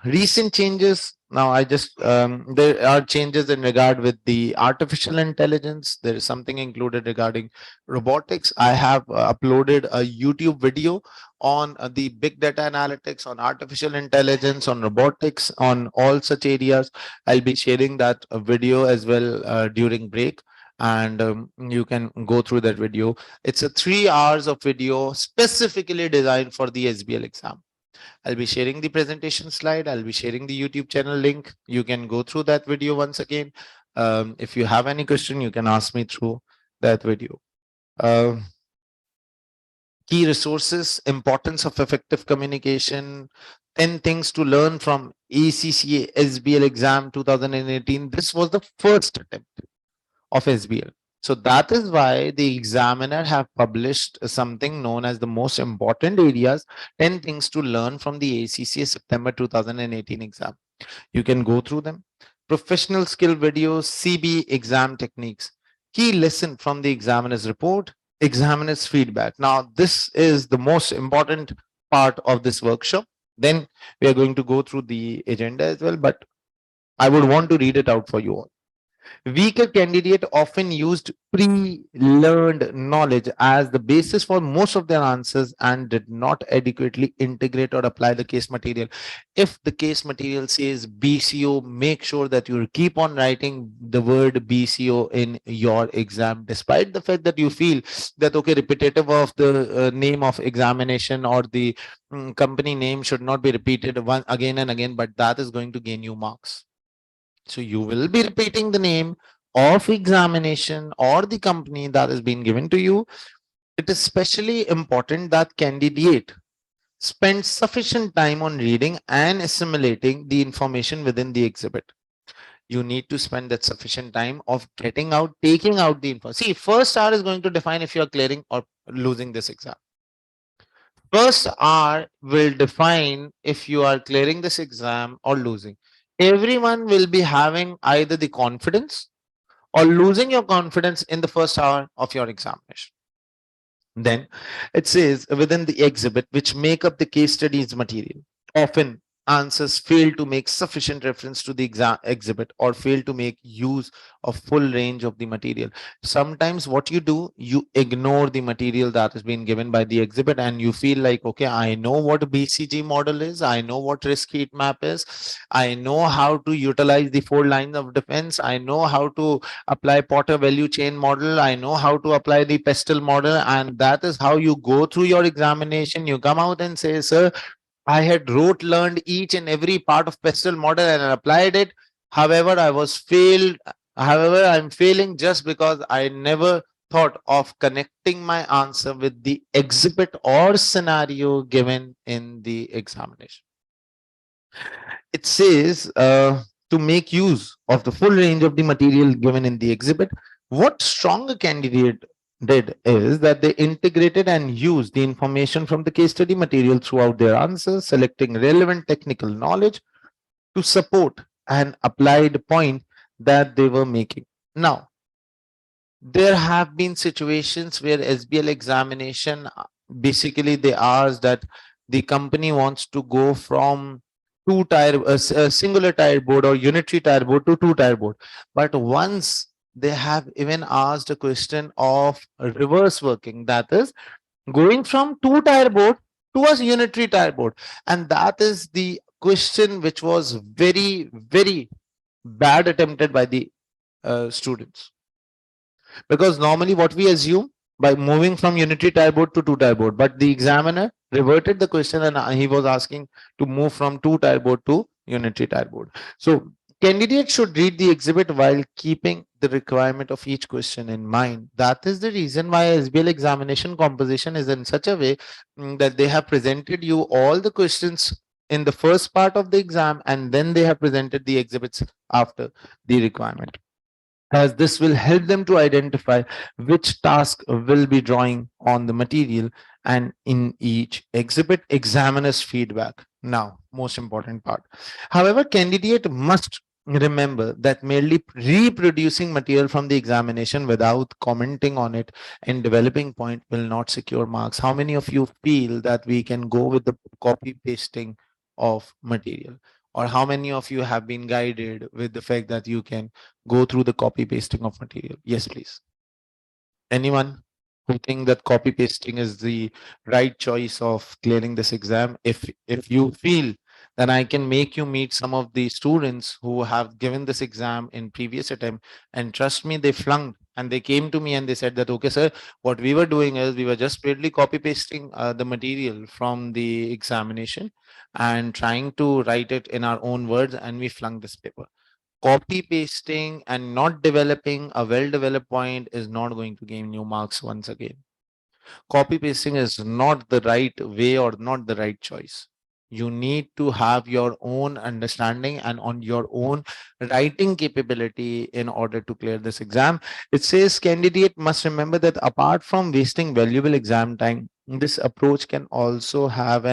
Recent changes. Now I just there are changes in regard with the artificial intelligence. There is something included regarding robotics. I have uploaded a YouTube video on the big data analytics, on artificial intelligence, on robotics, on all such areas. I'll be sharing that video as well during break, and you can go through that video. It's a 3 hours of video specifically designed for the SBL exam. I'll be sharing the presentation slide. I'll be sharing the YouTube channel link. You can go through that video once again. If you have any question, you can ask me through that video. Key resources, importance of effective communication, 10 things to learn from ACCA SBL exam 2018. This was the first attempt of SBL. So that is why the examiner have published something known as the most important areas, 10 things to learn from the ACCA September 2018 exam. You can go through them. Professional skill videos, CB exam techniques, key lesson from the examiner's report, examiner's feedback. Now, this is the most important part of this workshop. Then we are going to go through the agenda as well, but I would want to read it out for you all. Weaker candidate often used pre-learned knowledge as the basis for most of their answers and did not adequately integrate or apply the case material. If the case material says BCO, make sure that you keep on writing the word BCO in your exam, despite the fact that you feel that, okay, repetitive of the name of examination or the company name should not be repeated again and again, but that is going to gain you marks. So you will be repeating the name of examination or the company that is being given to you. It is especially important that candidate spend sufficient time on reading and assimilating the information within the exhibit. You need to spend that sufficient time of getting out, taking out the info. See, first hour is going to define if you are clearing or losing this exam. First hour will define if you are clearing this exam or losing. Everyone will be having either the confidence or losing your confidence in the first hour of your examination. Then it says within the exhibit which make up the case studies material. Often answers fail to make sufficient reference to the exhibit or fail to make use of full range of the material. Sometimes what you do, you ignore the material that has been given by the exhibit and you feel like, okay, I know what a BCG model is, I know what risk heat map is, I know how to utilize the 4 lines of defense, I know how to apply Potter value chain model, I know how to apply the pestle model, and that is how you go through your examination. You come out and say, sir, I had rote learned each and every part of pestle model and applied it. However, I was failed. However, I'm failing just because I never thought of connecting my answer with the exhibit or scenario given in the examination. It says to make use of the full range of the material given in the exhibit. What stronger candidate did is that they integrated and used the information from the case study material throughout their answers, selecting relevant technical knowledge to support an applied point that they were making. Now, there have been situations where SBL examination, basically they ask that the company wants to go from a singular tire board or unitary tire board to 2 tire board. But once they have even asked a question of reverse working, that is going from 2 tire board to a unitary tire board. And that is the question which was very, very bad attempted by the students, because normally what we assume by moving from unitary tire board to 2 tire board, but the examiner reverted the question and he was asking to move from 2 tire board to unitary tire board. So candidates should read the exhibit while keeping the requirement of each question in mind. That is the reason why SBL examination composition is in such a way that they have presented you all the questions in the first part of the exam and then they have presented the exhibits after the requirement, as this will help them to identify which task will be drawing on the material and in each exhibit examiner's feedback. Now, most important part. However, candidate must remember that merely reproducing material from the examination without commenting on it and developing point will not secure marks. How many of you feel that we can go with the copy pasting of material? Or how many of you have been guided with the fact that you can go through the copy pasting of material? Yes, please. Anyone who think that copy pasting is the right choice of clearing this exam? If you feel that I can make you meet some of the students who have given this exam in previous attempt, and trust me, they flunked and they came to me and they said that, okay, sir, what we were doing is we were just purely copy pasting the material from the examination and trying to write it in our own words, and we flunked this paper. Copy pasting and not developing a well developed point is not going to gain you marks once again. Copy pasting is not the right way or not the right choice. You need to have your own understanding and on your own writing capability in order to clear this exam. It says candidate must remember that apart from wasting valuable exam time, this approach can also have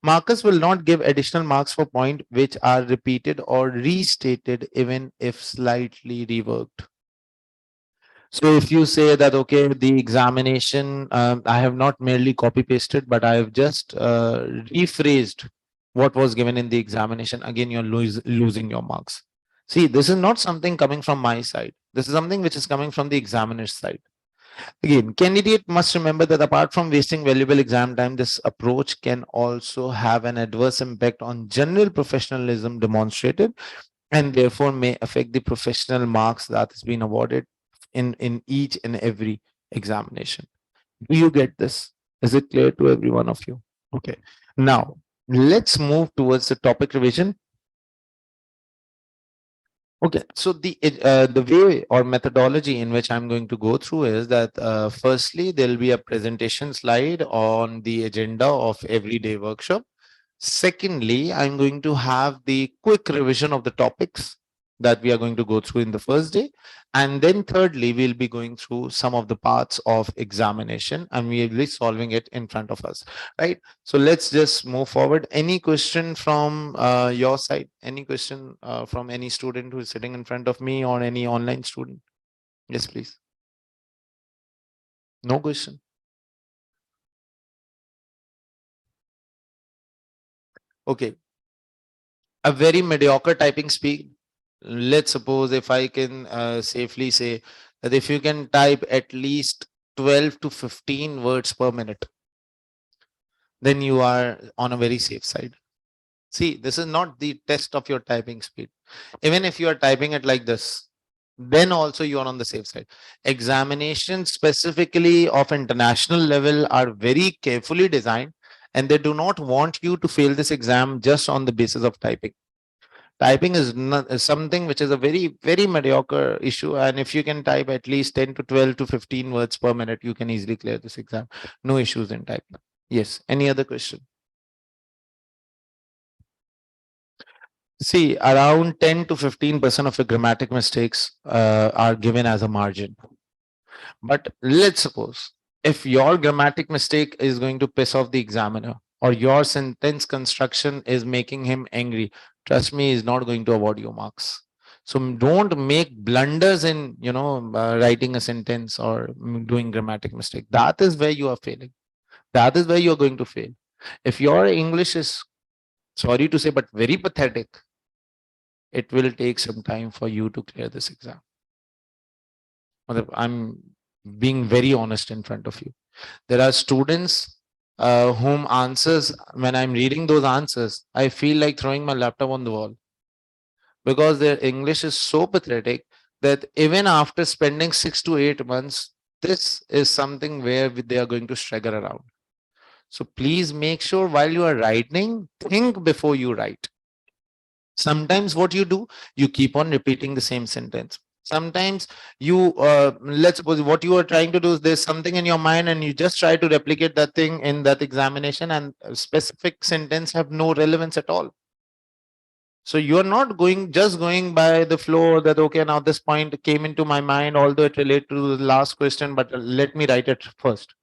markers will not give additional marks for point which are repeated or restated even if slightly reworked. So if you say that, okay, the examination, I have not merely copy pasted, but I have just rephrased what was given in the examination, again, you're losing your marks. See, this is not something coming from my side. This is something which is coming from the examiner's side. Again, candidate must remember that apart from wasting valuable exam time, this approach can also have an adverse impact on general professionalism demonstrated and therefore may affect the professional marks that has been awarded in each and every examination. Do you get this? Is it clear to every one of you? Okay. Now, let's move towards the topic revision. Okay, so the way or methodology in which I'm going to go through is that firstly there will be a presentation slide on the agenda of everyday workshop. Secondly, I'm going to have the quick revision of the topics that we are going to go through in the first day. And then thirdly, we'll be going through some of the parts of examination and we'll be solving it in front of us, right? So let's just move forward. Any question from your side? Any question from any student who is sitting in front of me or any online student? Yes, please. No question. Okay. A very mediocre typing speed. Let's suppose if I can safely say that if you can type at least 12 to 15 words per minute, then you are on a very safe side. See, this is not the test of your typing speed. Even if you are typing it like this, then also you are on the safe side. Examinations, specifically of international level, are very carefully designed, and they do not want you to fail this exam just on the basis of typing. Typing is, not, is something which is a very, very mediocre issue. And if you can type at least 10 to 12 to 15 words per minute, you can easily clear this exam. No issues in typing. Yes. Any other question? See, around 10 to 15% of your grammatic mistakes are given as a margin. But let's suppose if your grammatic mistake is going to piss off the examiner, or your sentence construction is making him angry, trust me, he's not going to award you marks. So don't make blunders in, writing a sentence or doing grammatic mistake. That is where you are failing. That is where you're going to fail. If your English is, sorry to say, but very pathetic, it will take some time for you to clear this exam. I'm being very honest in front of you. There are students whom answers, when I'm reading those answers, I feel like throwing my laptop on the wall because their English is so pathetic that even after spending 6 to 8 months, this is something where they are going to struggle around. So please make sure while you are writing, think before you write. Sometimes what you do, you keep on repeating the same sentence. Sometimes you, let's suppose what you are trying to do is there's something in your mind and you just try to replicate that thing in that examination, and a specific sentence have no relevance at all. So you're not going by the flow that, okay, now this point came into my mind, although it related to the last question, but let me write it first.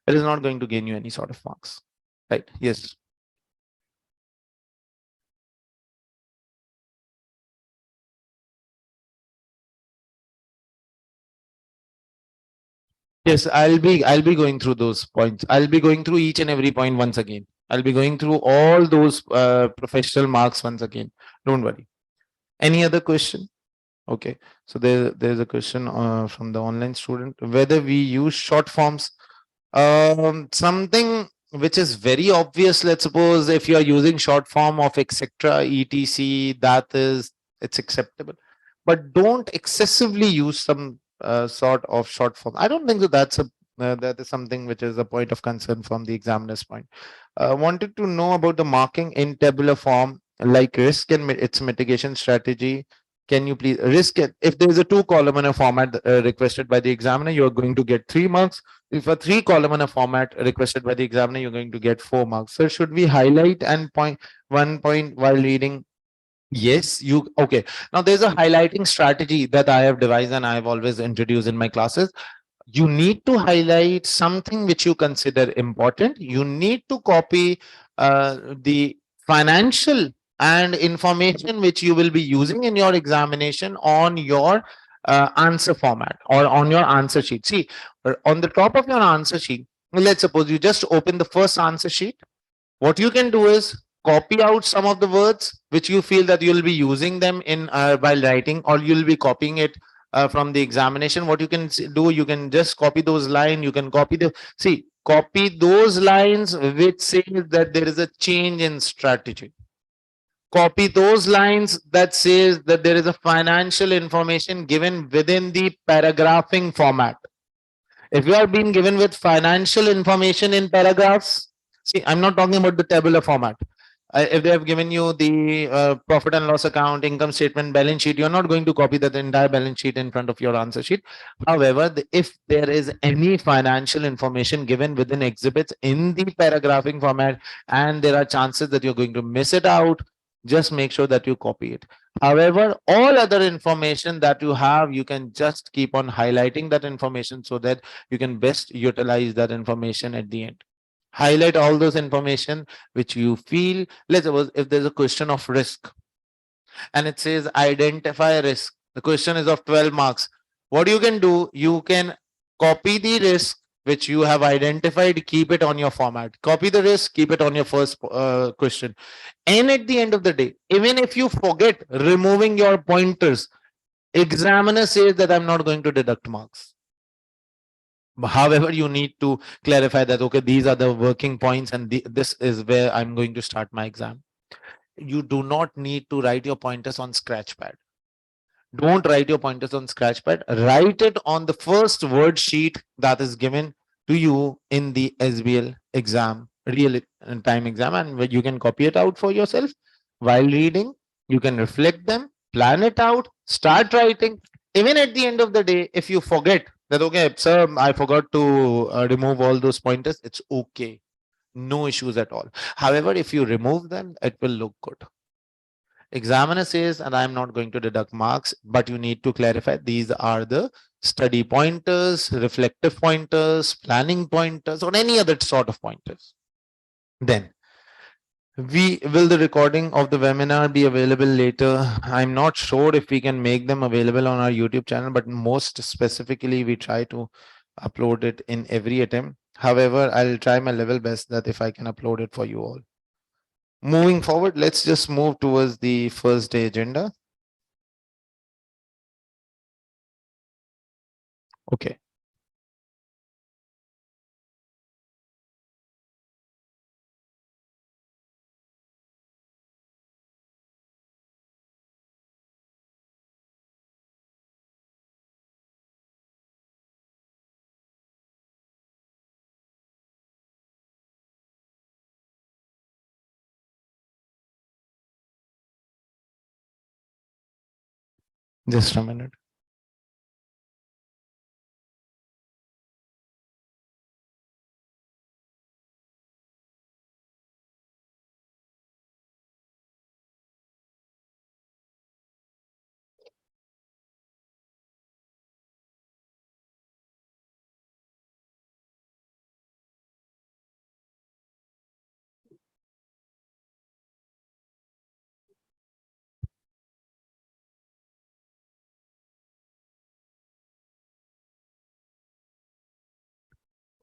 It is not going to gain you any sort of marks. Right? Yes. Yes, I'll be going through those points. I'll be going through each and every point once again. I'll be going through all those professional marks once again. Don't worry. Any other question? Okay. So there's a question from the online student whether we use short forms. Something which is very obvious. Let's suppose if you are using short form of etc. etc. That is, it's acceptable, but don't excessively use some sort of short form. I don't think that that is something which is a point of concern from the examiner's point. Wanted to know about the marking in tabular form, like risk and its mitigation strategy. Can you please risk it? If there is a 2 column in a format requested by the examiner, you are going to get 3 marks. If a 3 column in a format requested by the examiner, you're going to get 4 marks. So should we highlight and point 1 point while reading? Yes, you okay. Now there's a highlighting strategy that I have devised and I've always introduced in my classes. You need to highlight something which you consider important. You need to copy the financial and information which you will be using in your examination on your answer format or on your answer sheet. See, on the top of your answer sheet, let's suppose you just open the first answer sheet. What you can do is copy out some of the words which you feel that you'll be using them in while writing, or you'll be copying it from the examination. What you can do, you can just copy those lines. You can copy the, see, copy those lines which say that there is a change in strategy. Copy those lines that says that there is a financial information given within the paragraphing format. If you are being given with financial information in paragraphs, see, I'm not talking about the tabular format. If they have given you the profit and loss account, income statement, balance sheet, you're not going to copy that entire balance sheet in front of your answer sheet. However, if there is any financial information given within exhibits in the paragraphing format, and there are chances that you're going to miss it out, just make sure that you copy it. However, all other information that you have, you can just keep on highlighting that information so that you can best utilize that information at the end. Highlight all those information which you feel. Let's suppose if there's a question of risk and it says identify risk, the question is of 12 marks. What you can do, you can copy the risk which you have identified, keep it on your format. Copy the risk, keep it on your first question. And at the end of the day, even if you forget removing your pointers, examiner says that I'm not going to deduct marks. However, you need to clarify that, okay, these are the working points and this is where I'm going to start my exam. You do not need to write your pointers on scratch pad. Don't write your pointers on scratch pad. Write it on the first word sheet that is given to you in the SBL exam, real time exam, and you can copy it out for yourself while reading. You can reflect them, plan it out, start writing. Even at the end of the day, if you forget that, okay, sir, I forgot to remove all those pointers, it's okay. No issues at all. However, if you remove them, it will look good. Examiner says, and I'm not going to deduct marks, but you need to clarify these are the study pointers, reflective pointers, planning pointers, or any other sort of pointers. Then will the recording of the webinar be available later? I'm not sure if we can make them available on our YouTube channel, but most specifically, we try to upload it in every attempt. However, I'll try my level best that if I can upload it for you all. Moving forward, let's just move towards the first day agenda. Okay. Just a minute.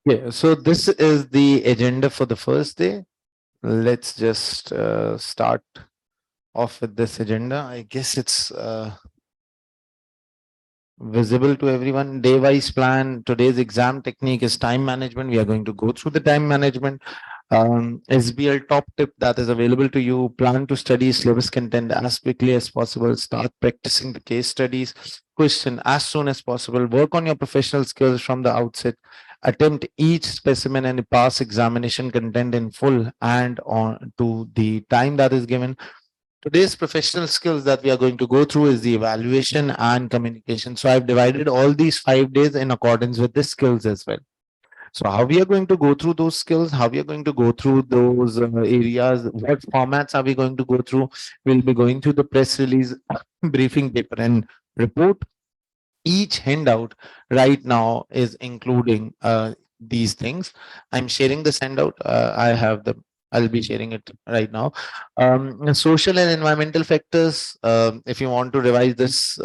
Yeah, so this is the agenda for the first day. Let's just start off with this agenda. I guess it's visible to everyone. Day-wise plan. Today's exam technique is time management. We are going to go through the time management. SBL top tip that is available to you. Plan to study syllabus content as quickly as possible. Start practicing the case studies. Question as soon as possible. Work on your professional skills from the outset. Attempt each specimen and pass examination content in full and on to the time that is given. Today's professional skills that we are going to go through is the evaluation and communication. So I've divided all these 5 days in accordance with the skills as well. So how we are going to go through those skills, how we are going to go through those areas, what formats are we going to go through? We'll be going through the press release, briefing paper and report. Each handout right now is including these things. I'm sharing this handout. I have the I'll be sharing it right now. Social and environmental factors. If you want to revise this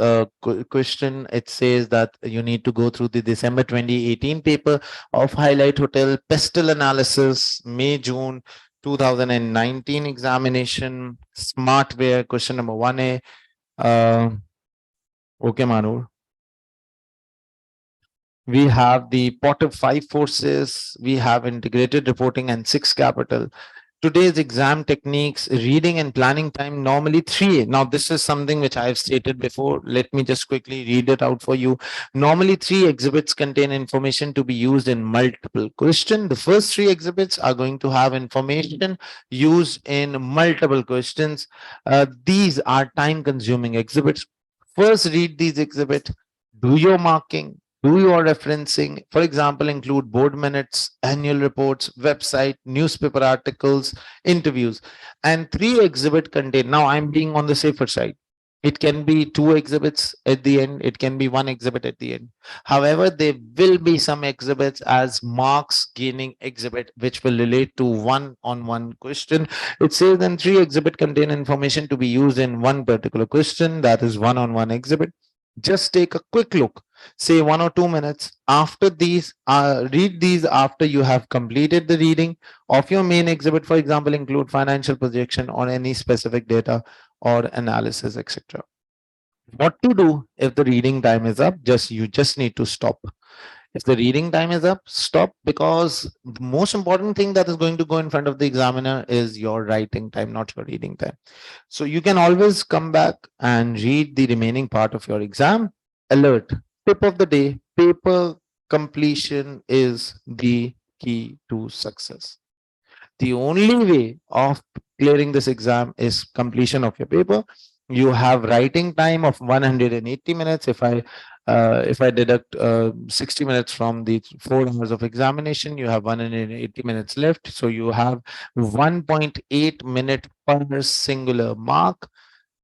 question, it says that you need to go through the December 2018 paper of Highlight Hotel Pestle analysis, May June 2019 examination, smartware question number 1A. Okay, Manu. We have the pot of 5 forces, we have integrated reporting and 6 capital. Today's exam techniques, reading and planning time, normally 3. Now, this is something which I have stated before. Let me just quickly read it out for you. Normally, 3 exhibits contain information to be used in multiple questions. The first 3 exhibits are going to have information used in multiple questions. These are time-consuming exhibits. First, read these exhibits, do your marking, do your referencing. For example, include board minutes, annual reports, website, newspaper articles, interviews. And 3 exhibit contain. Now I'm being on the safer side. It can be 2 exhibits at the end. It can be 1 exhibit at the end. However, there will be some exhibits as marks gaining exhibit, which will relate to one-on-one question. It says then 3 exhibit contain information to be used in one particular question. That is one-on-one exhibit. Just take a quick look, say 1 or 2 minutes after these, read these after you have completed the reading of your main exhibit. For example, include financial projection or any specific data or analysis, etc. What to do if the reading time is up? You just need to stop. If the reading time is up, stop, because the most important thing that is going to go in front of the examiner is your writing time, not your reading time. So you can always come back and read the remaining part of your exam. Alert. Tip of the day: paper completion is the key to success. The only way of clearing this exam is completion of your paper. You have writing time of 180 minutes. If I deduct 60 minutes from the 4 hours of examination, you have 180 minutes left. So you have 1.8 minute per singular mark,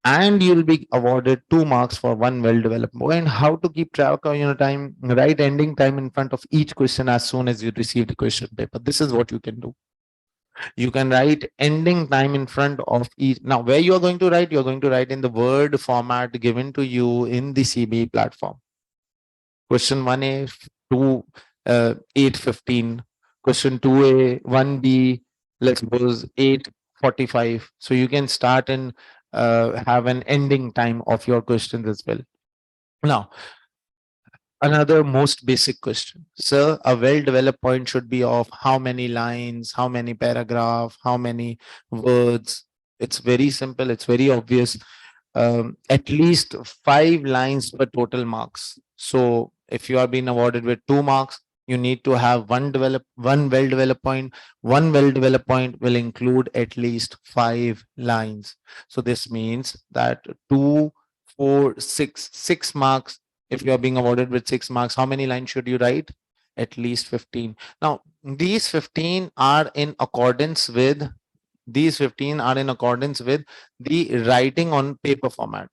and you'll be awarded 2 marks for one well-developed point. How to keep track of your time? Write ending time in front of each question as soon as you receive the question paper. This is what you can do. You can write ending time in front of each. Now, where you are going to write, you're going to write in the Word format given to you in the CBE platform. Question 1A to 8:15. Question 2A, 1B, let's suppose 8:45. So you can start and have an ending time of your questions as well. Now, another most basic question. Sir, a well-developed point should be of how many lines, how many paragraph, how many words? It's very simple. It's very obvious. At least 5 lines per total marks. So if you are being awarded with 2 marks, you need to have one well-developed point. One well-developed point will include at least 5 lines. So this means that 6 marks. If you are being awarded with 6 marks, how many lines should you write? At least 15. Now, these 15 are in accordance with the writing on paper format.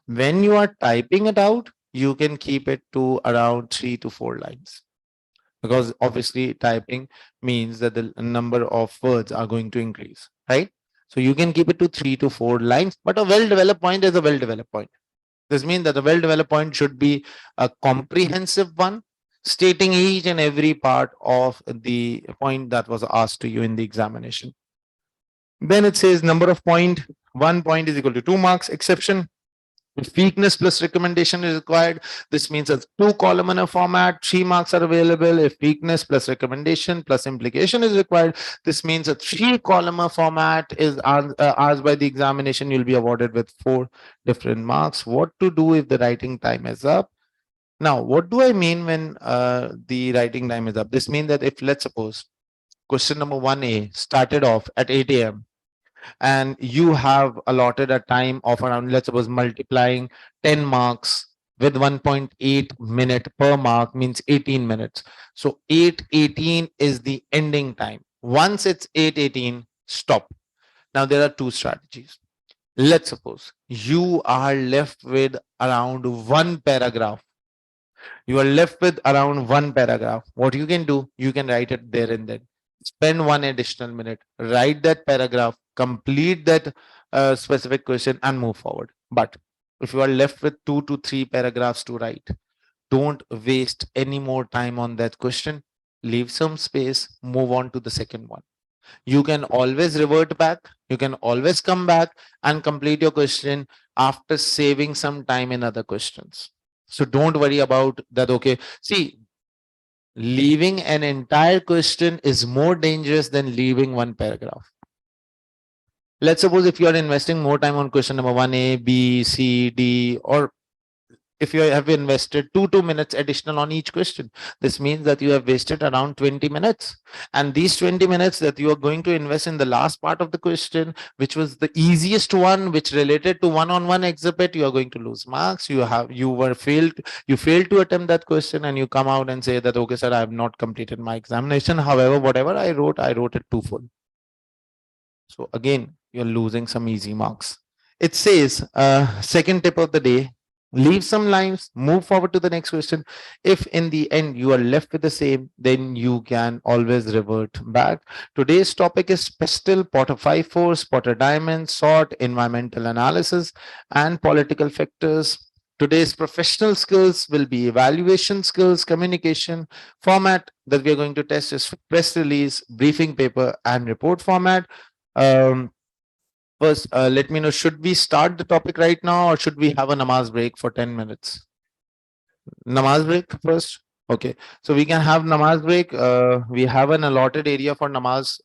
When you are typing it out, you can keep it to around 3 to 4 lines, because obviously typing means that the number of words are going to increase, right? So you can keep it to 3 to 4 lines, but a well-developed point is a well-developed point. This means that the well-developed point should be a comprehensive one, stating each and every part of the point that was asked to you in the examination. Then it says number of point, 1 point is equal to 2 marks. Exception: if weakness plus recommendation is required, this means a 2 columnar format, 3 marks are available. If weakness plus recommendation plus implication is required, this means a 3 columnar format is asked by the examination. You'll be awarded with 4 different marks. What to do if the writing time is up? Now, what do I mean when the writing time is up? This means that if, let's suppose, question number 1A started off at 8 a.m. and you have allotted a time of around, let's suppose, multiplying 10 marks with 1.8 minute per mark means 18 minutes. So 8:18 is the ending time. Once it's 8:18, stop. Now there are 2 strategies. Let's suppose you are left with around one paragraph. You are left with around one paragraph. What you can do, you can write it there and then. Spend 1 additional minute, write that paragraph, complete that specific question, and move forward. But if you are left with 2 to 3 paragraphs to write, don't waste any more time on that question. Leave some space, move on to the second one. You can always revert back, you can always come back and complete your question after saving some time in other questions. So don't worry about that. Okay, see, leaving an entire question is more dangerous than leaving one paragraph. Let's suppose if you are investing more time on question number 1A, B, C, D, or if you have invested 2 minutes additional on each question, this means that you have wasted around 20 minutes. And these 20 minutes that you are going to invest in the last part of the question, which was the easiest one, which related to one-on-one exhibit, you are going to lose marks. You failed to attempt that question, and you come out and say that, okay, sir, I have not completed my examination. However, whatever I wrote it too full. So again, you're losing some easy marks. It says, second tip of the day, leave some lines, move forward to the next question. If in the end you are left with the same, then you can always revert back. Today's topic is pestle, Potter 5-4, Potter diamond, sort, environmental analysis, and political factors. Today's professional skills will be evaluation skills, communication. Format that we are going to test is press release, briefing paper, and report format. Um, First, let me know, should we start the topic right now or should we have a namaz break for 10 minutes? Namaz break first? Okay. So we can have namaz break. We have an allotted area for namaz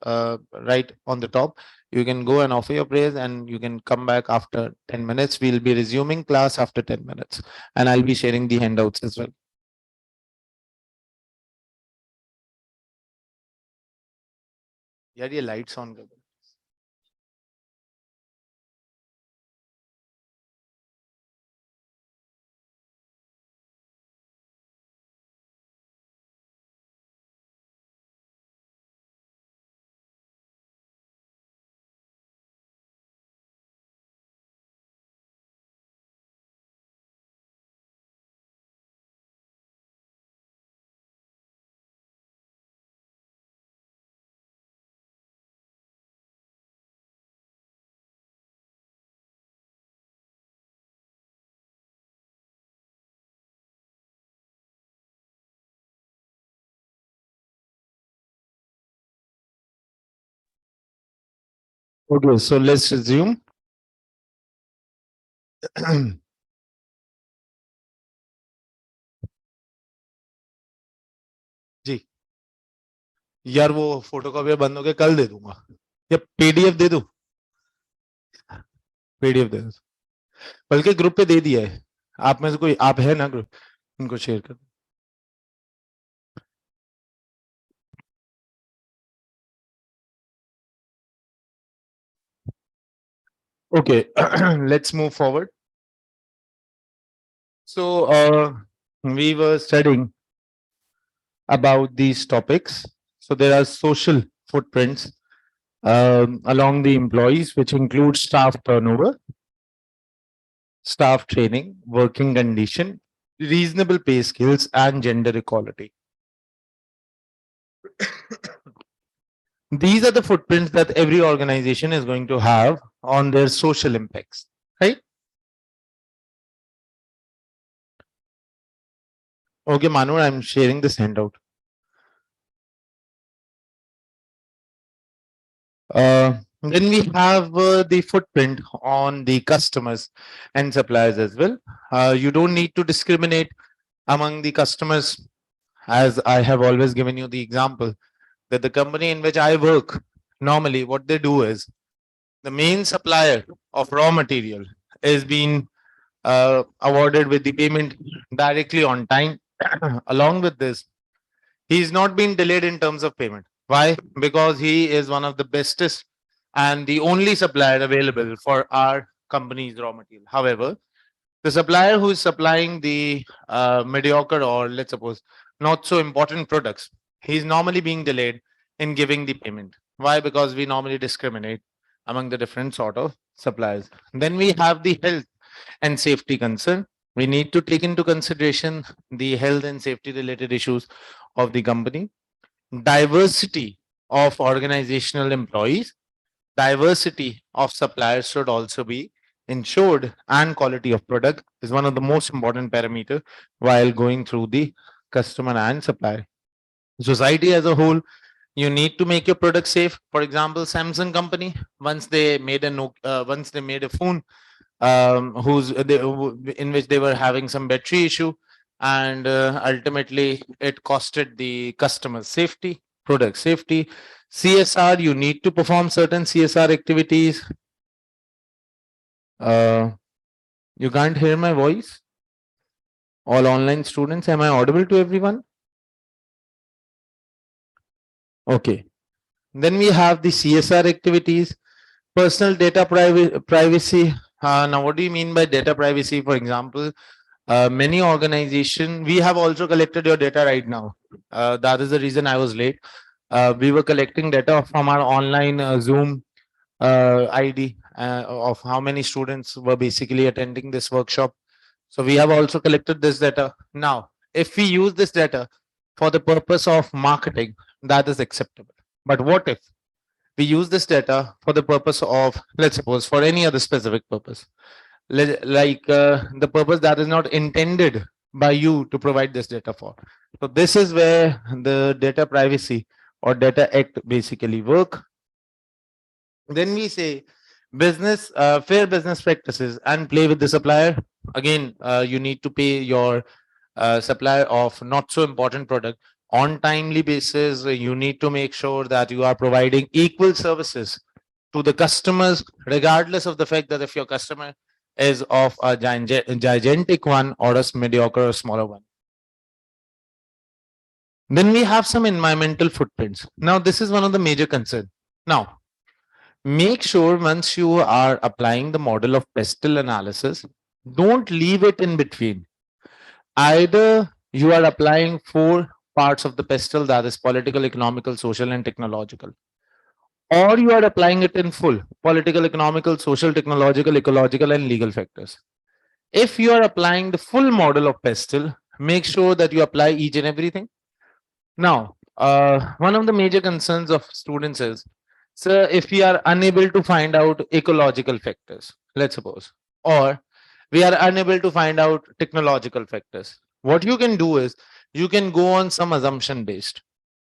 right on the top. You can go and offer your prayers and you can come back after 10 minutes. We'll be resuming class after 10 minutes and I'll be sharing the handouts as well. यार ये lights on कर दो. Okay, so let's resume. जी यार वो photo copy बंद हो गया, कल दे दूंगा या पीडीएफ दे दूं? पीडीएफ दे दो, बल्कि ग्रुप पे दे दिया है. आप में से कोई आप है ना ग्रुप, उनको शेयर कर. Okay, let's move forward. So, we were studying about these topics. So, there are social footprints along the employees, which include staff turnover, staff training, working condition, reasonable pay scales, and gender equality. These are the footprints that every organization is going to have on their social impacts, right? Okay, Manu, I'm sharing this handout. Then we have the footprint on the customers and suppliers as well. You don't need to discriminate among the customers, as I have always given you the example that the company in which I work, normally what they do is the main supplier of raw material is being awarded with the payment directly on time. Along with this, he's not been delayed in terms of payment. Why? Because he is one of the bestest and the only supplier available for our company's raw material. However, the supplier who is supplying the mediocre or let's suppose not so important products, he's normally being delayed in giving the payment. Why? Because we normally discriminate among the different sort of suppliers. Then we have the health and safety concern. We need to take into consideration the health and safety related issues of the company, diversity of organizational employees, diversity of suppliers should also be ensured, and quality of product is one of the most important parameter while going through the customer and supplier. Society as a whole, you need to make your product safe. For example, Samsung company, once they made a phone in which they were having some battery issue, and ultimately it costed the customer safety, product safety. CSR, you need to perform certain CSR activities. You can't hear my voice? All online students, am I audible to everyone? Okay. Then we have the CSR activities, personal data privacy. Now, what do you mean by data privacy? For example, many organization, we have also collected your data right now. That is the reason I was late. We were collecting data from our online Zoom ID of how many students were basically attending this workshop. So we have also collected this data. Now, if we use this data for the purpose of marketing, that is acceptable. But what if we use this data for the purpose of, let's suppose, for any other specific purpose? The purpose that is not intended by you to provide this data for. So this is where the data privacy or data act basically work. Then we say business fair business practices and play with the supplier. Again, you need to pay your supplier of not so important product on timely basis. You need to make sure that you are providing equal services to the customers, regardless of the fact that if your customer is of a gigantic one or a mediocre or smaller one. Then we have some environmental footprints. Now, this is one of the major concerns. Now, make sure once you are applying the model of pestle analysis, don't leave it in between. Either you are applying four parts of the pestle, that is political, economical, social, and technological, or you are applying it in full political, economical, social, technological, ecological, and legal factors. If you are applying the full model of pestle, make sure that you apply each and everything. Now, one of the major concerns of students is, sir, if we are unable to find out ecological factors, let's suppose, or we are unable to find out technological factors, what you can do is you can go on some assumption based.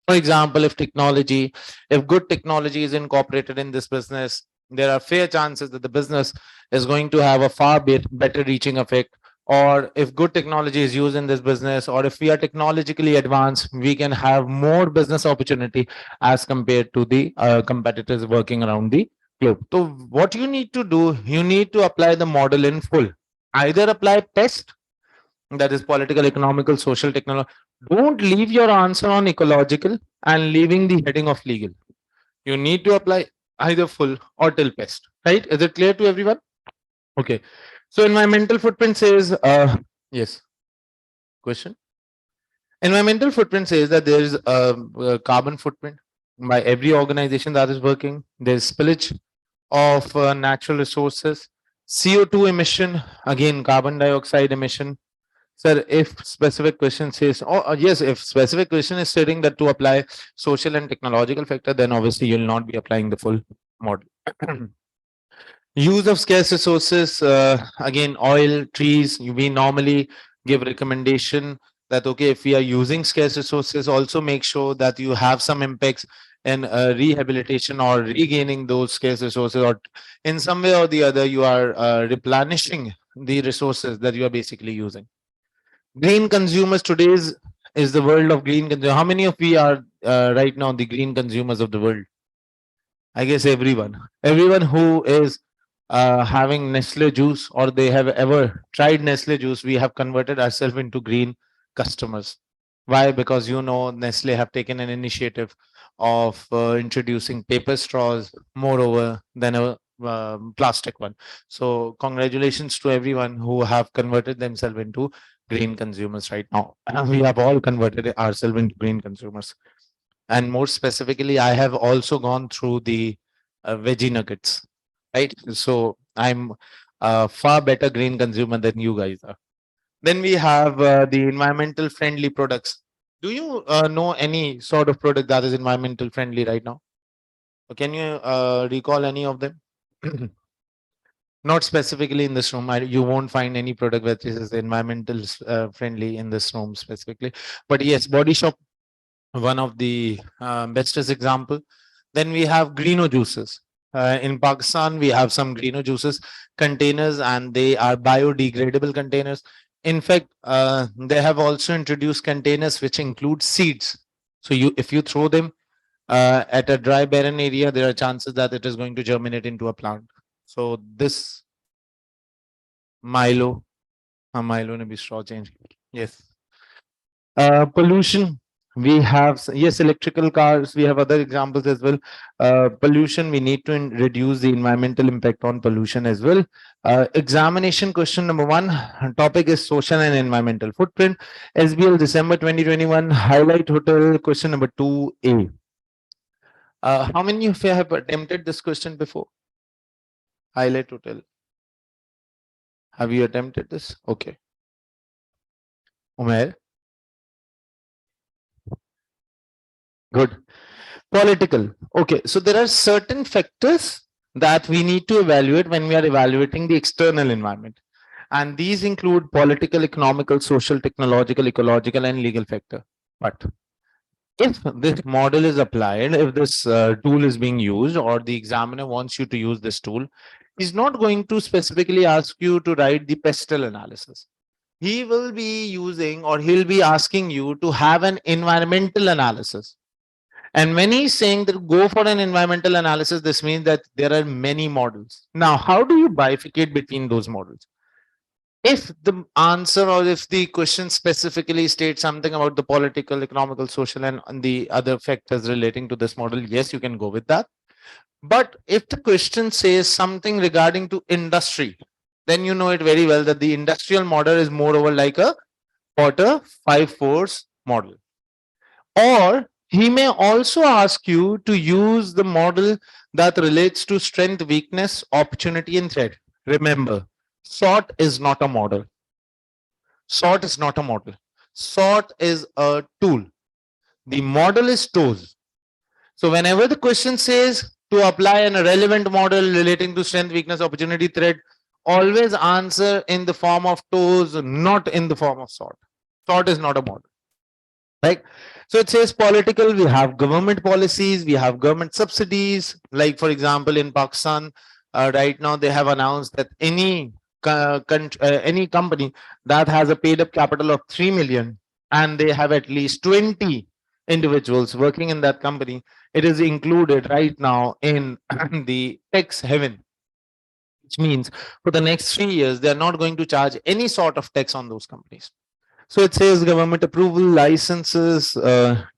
For example, if good technology is incorporated in this business, there are fair chances that the business is going to have a far better reaching effect. Or if good technology is used in this business, or if we are technologically advanced, we can have more business opportunity as compared to the competitors working around the globe. So, what you need to do, you need to apply the model in full. Either apply PEST, that is political, economical, social, technology. Don't leave your answer on ecological and leaving the heading of legal. You need to apply either full or till pest, right? Is it clear to everyone? Okay. So environmental footprint says, yes, question. Environmental footprint says that there is a carbon footprint by every organization that is working. There's spillage of natural resources, CO2 emission, again, carbon dioxide emission. Sir, if specific question says, oh, yes, if specific question is stating that to apply social and technological factor, then obviously you'll not be applying the full model. Use of scarce resources, again, oil, trees, we normally give recommendation that, okay, if we are using scarce resources, also make sure that you have some impacts in rehabilitation or regaining those scarce resources, or in some way or the other, you are replenishing the resources that you are basically using. Green consumers is the world of green consumers. How many of we are right now the green consumers of the world? I guess everyone who is having Nestle juice or they have ever tried Nestle juice, we have converted ourselves into green customers. Why? Because Nestle have taken an initiative of introducing paper straws moreover than a plastic one. So congratulations to everyone who have converted themselves into green consumers right now. We have all converted ourselves into green consumers. And more specifically, I have also gone through the veggie nuggets, right? So I'm a far better green consumer than you guys are. Then we have the environmental friendly products. Do you know any sort of product that is environmental friendly right now? Or can you recall any of them? Not specifically in this room. You won't find any product that is environmental friendly in this room specifically. But yes, Body Shop, one of the bestest example. Then we have Greeno juices. In Pakistan, we have some Greeno juices containers, and they are biodegradable containers. In fact, they have also introduced containers which include seeds. So if you throw them at a dry, barren area, there are chances that it is going to germinate into a plant. So this Milo, Milo ne bhi straw change. Yes. Pollution. We have yes, electrical cars. We have other examples as well. Pollution. We need to reduce the environmental impact on pollution as well. Examination question number one. Topic is social and environmental footprint. SBL December 2021. Highlight hotel. Question number 2A. How many of you have attempted this question before? Highlight hotel. Have you attempted this? Okay. Umair. Good. Political. Okay. So there are certain factors that we need to evaluate when we are evaluating the external environment. And these include political, economical, social, technological, ecological, and legal factor. But if this model is applied, if this tool is being used, or the examiner wants you to use this tool, he's not going to specifically ask you to write the pestle analysis. He will be using, or he'll be asking you to have an environmental analysis. And when he's saying that go for an environmental analysis, this means that there are many models. Now, how do you bifurcate between those models? If the answer, or if the question specifically states something about the political, economical, social, and the other factors relating to this model, yes, you can go with that. But if the question says something regarding to industry, then you know it very well that the industrial model is moreover like a Porter 5 force model. Or he may also ask you to use the model that relates to strength, weakness, opportunity, and threat. Remember, SWOT is not a model. SWOT is not a model. SWOT is a tool. The model is TOES. So whenever the question says to apply an relevant model relating to strength, weakness, opportunity, threat, always answer in the form of TOES, not in the form of SWOT. SWOT is not a model. Right? So it says political, we have government policies, we have government subsidies. Like, for example, in Pakistan, right now they have announced that any company that has a paid up capital of 3 million and they have at least 20 individuals working in that company, it is included right now in the tax heaven, which means for the next 3 years, they are not going to charge any sort of tax on those companies. So it says government approval, licenses,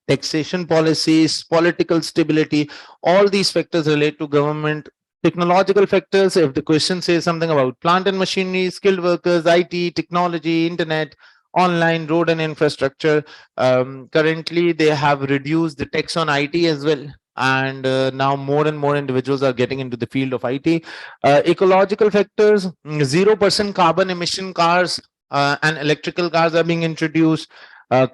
taxation policies, political stability, all these factors relate to government. Technological factors, if the question says something about plant and machinery, skilled workers, IT, technology, internet, online, road and infrastructure. Currently, they have reduced the tax on IT as well. And now more and more individuals are getting into the field of IT. Ecological factors, 0% carbon emission cars and electrical cars are being introduced.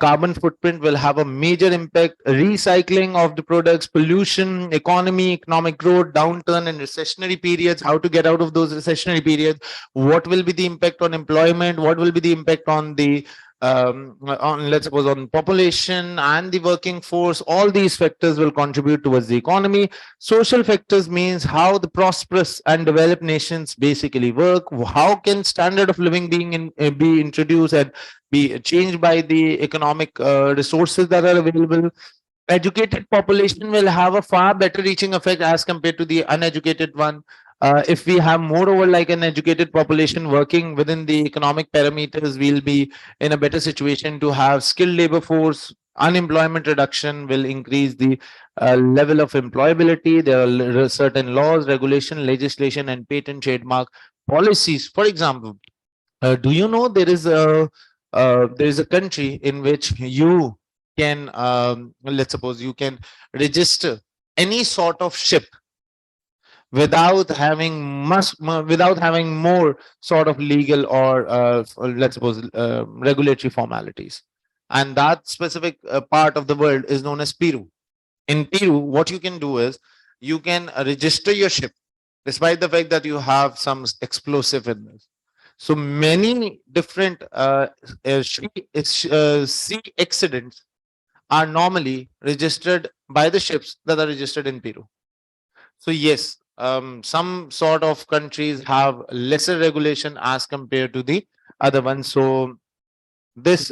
Carbon footprint will have a major impact. Recycling of the products, pollution, economy, economic growth, downturn, and recessionary periods. How to get out of those recessionary periods? What will be the impact on employment? What will be the impact on the on, let's suppose, on population and the working force? All these factors will contribute towards the economy. Social factors means how the prosperous and developed nations basically work. How can standard of living be introduced and be changed by the economic resources that are available. Educated population will have a far better reaching effect as compared to the uneducated one. If we have moreover like an educated population working within the economic parameters, we'll be in a better situation to have skilled labor force. Unemployment reduction will increase the level of employability. There are certain laws, regulation, legislation, and patent trademark policies. For example, do you know there is a country in which you can let's suppose you can register any sort of ship without having more sort of legal or let's suppose regulatory formalities, and that specific part of the world is known as Peru. In Peru, what you can do is you can register your ship despite the fact that you have some explosive in this. So many different sea accidents are normally registered by the ships that are registered in Peru. So yes, some sort of countries have lesser regulation as compared to the other ones. So this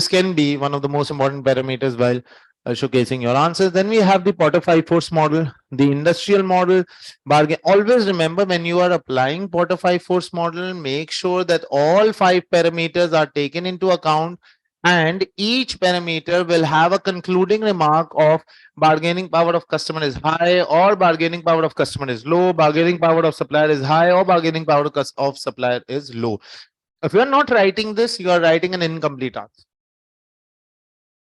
can be one of the most important parameters while showcasing your answers. Then we have the Potter 5 force model, the industrial model, bargain. Always remember, when you are applying Potter 5 force model, make sure that all 5 parameters are taken into account, and each parameter will have a concluding remark of bargaining power of customer is high, or bargaining power of customer is low, bargaining power of supplier is high, or bargaining power of supplier is low. If you are not writing this, you are writing an incomplete answer.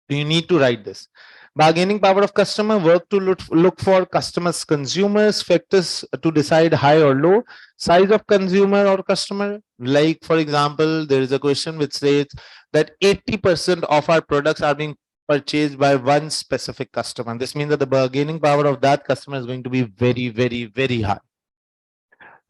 You need to write this. Bargaining power of customer, work to look for customers, consumers, factors to decide high or low, size of consumer or customer. Like, for example, there is a question which says that 80% of our products are being purchased by one specific customer. This means that the bargaining power of that customer is going to be very, very, very high.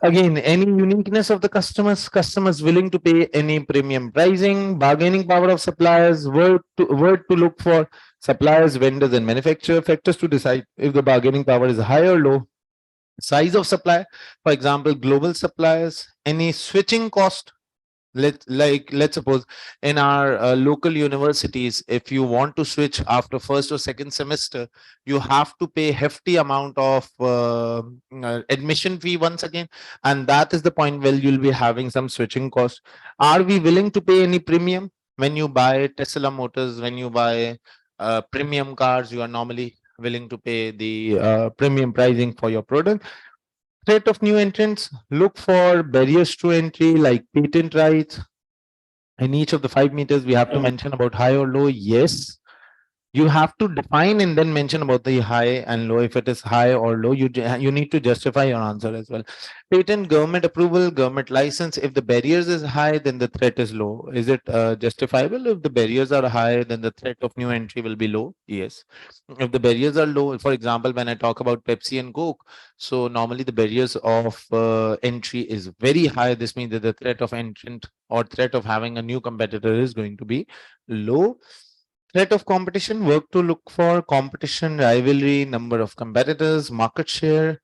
Again, any uniqueness of the customers willing to pay any premium pricing, bargaining power of suppliers, word to look for, suppliers, vendors, and manufacturer factors to decide if the bargaining power is high or low, size of supply, for example, global suppliers, any switching cost. Let's suppose in our local universities, if you want to switch after first or second semester, you have to pay hefty amount of admission fee once again, and that is the point where you'll be having some switching cost. Are we willing to pay any premium? When you buy Tesla motors, when you buy premium cars, you are normally willing to pay the premium pricing for your product. Threat of new entrants, look for barriers to entry like patent rights. In each of the 5 meters, we have to mention about high or low. Yes, you have to define and then mention about the high and low. If it is high or low, you need to justify your answer as well. Patent, government approval, government license. If the barriers is high, then the threat is low. Is it justifiable? If the barriers are high, then the threat of new entry will be low. Yes. If the barriers are low, for example, when I talk about Pepsi and Coke, so normally the barriers of entry is very high. This means that the threat of entrant or threat of having a new competitor is going to be low. Threat of competition, work to look for competition, rivalry, number of competitors, market share,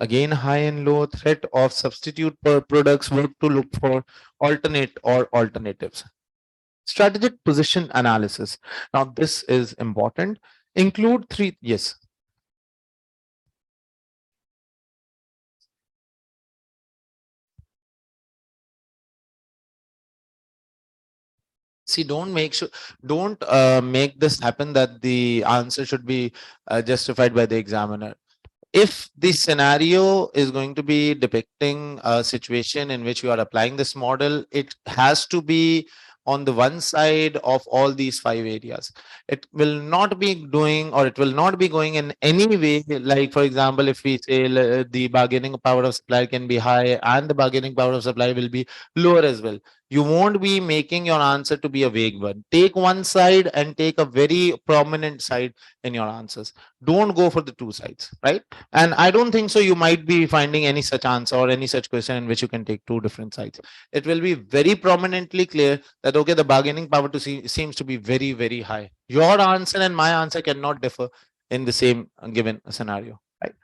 again high and low. Threat of substitute per products, work to look for alternate or alternatives. Strategic position analysis. Now, this is important. Include three, yes. See, don't make this happen that the answer should be justified by the examiner. If the scenario is going to be depicting a situation in which you are applying this model, it has to be on the one side of all these 5 areas. It will not be doing, or it will not be going in any way. Like, for example, if we say the bargaining power of supply can be high and the bargaining power of supply will be lower as well, you won't be making your answer to be a vague one. Take one side and take a very prominent side in your answers. Don't go for the two sides, right? And I don't think so. You might be finding any such answer or any such question in which you can take two different sides. It will be very prominently clear that, okay, the bargaining power to see seems to be very, very high. Your answer and my answer cannot differ in the same given scenario, right?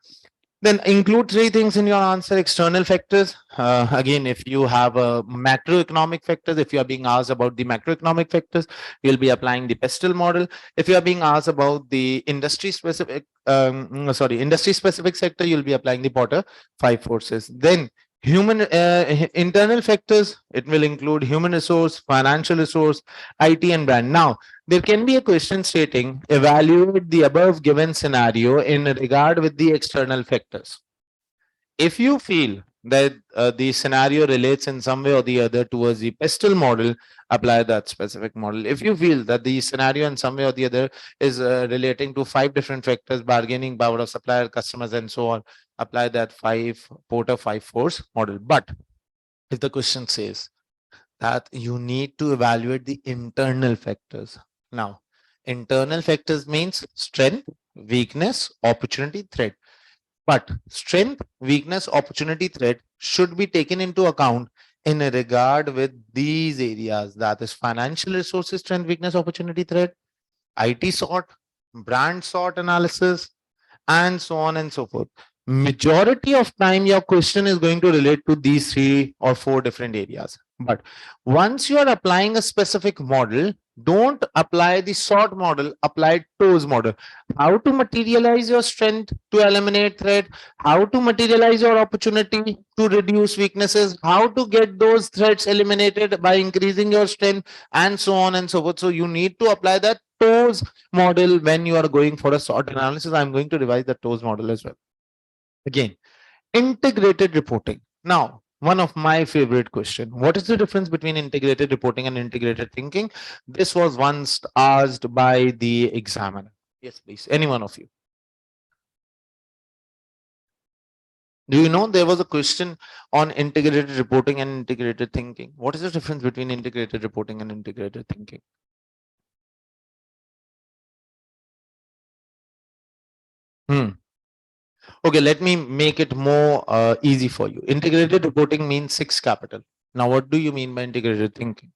Then include three things in your answer. External factors. Again, if you have a macroeconomic factors, if you are being asked about the macroeconomic factors, you'll be applying the pestle model. If you are being asked about the industry specific sector, you'll be applying the Potter five forces. Then human internal factors, it will include human resource, financial resource, IT, and brand. Now, there can be a question stating, evaluate the above given scenario in regard with the external factors. If you feel that the scenario relates in some way or the other towards the pestle model, apply that specific model. If you feel that the scenario in some way or the other is relating to 5 different factors, bargaining power of supplier, customers, and so on, apply that Porter 5 force model. But if the question says that you need to evaluate the internal factors. Now, internal factors means strength, weakness, opportunity, threat. But strength, weakness, opportunity, threat should be taken into account in regard with these areas, that is financial resources, strength, weakness, opportunity, threat, IT sort, brand sort analysis, and so on and so forth. Majority of time, your question is going to relate to these 3 or 4 different areas. But once you are applying a specific model, don't apply the sort model, apply toes model. How to materialize your strength to eliminate threat, how to materialize your opportunity to reduce weaknesses, how to get those threats eliminated by increasing your strength, and so on and so forth. So you need to apply that toes model when you are going for a sort analysis. I'm going to revise the toes model as well. Again, integrated reporting. Now, one of my favorite question. What is the difference between integrated reporting and integrated thinking? This was once asked by the examiner. Yes, please. Any one of you. Do you know there was a question on integrated reporting and integrated thinking? What is the difference between integrated reporting and integrated thinking? Hmm. Okay, let me make it more easy for you. Integrated reporting means six capital. Now, what do you mean by integrated thinking?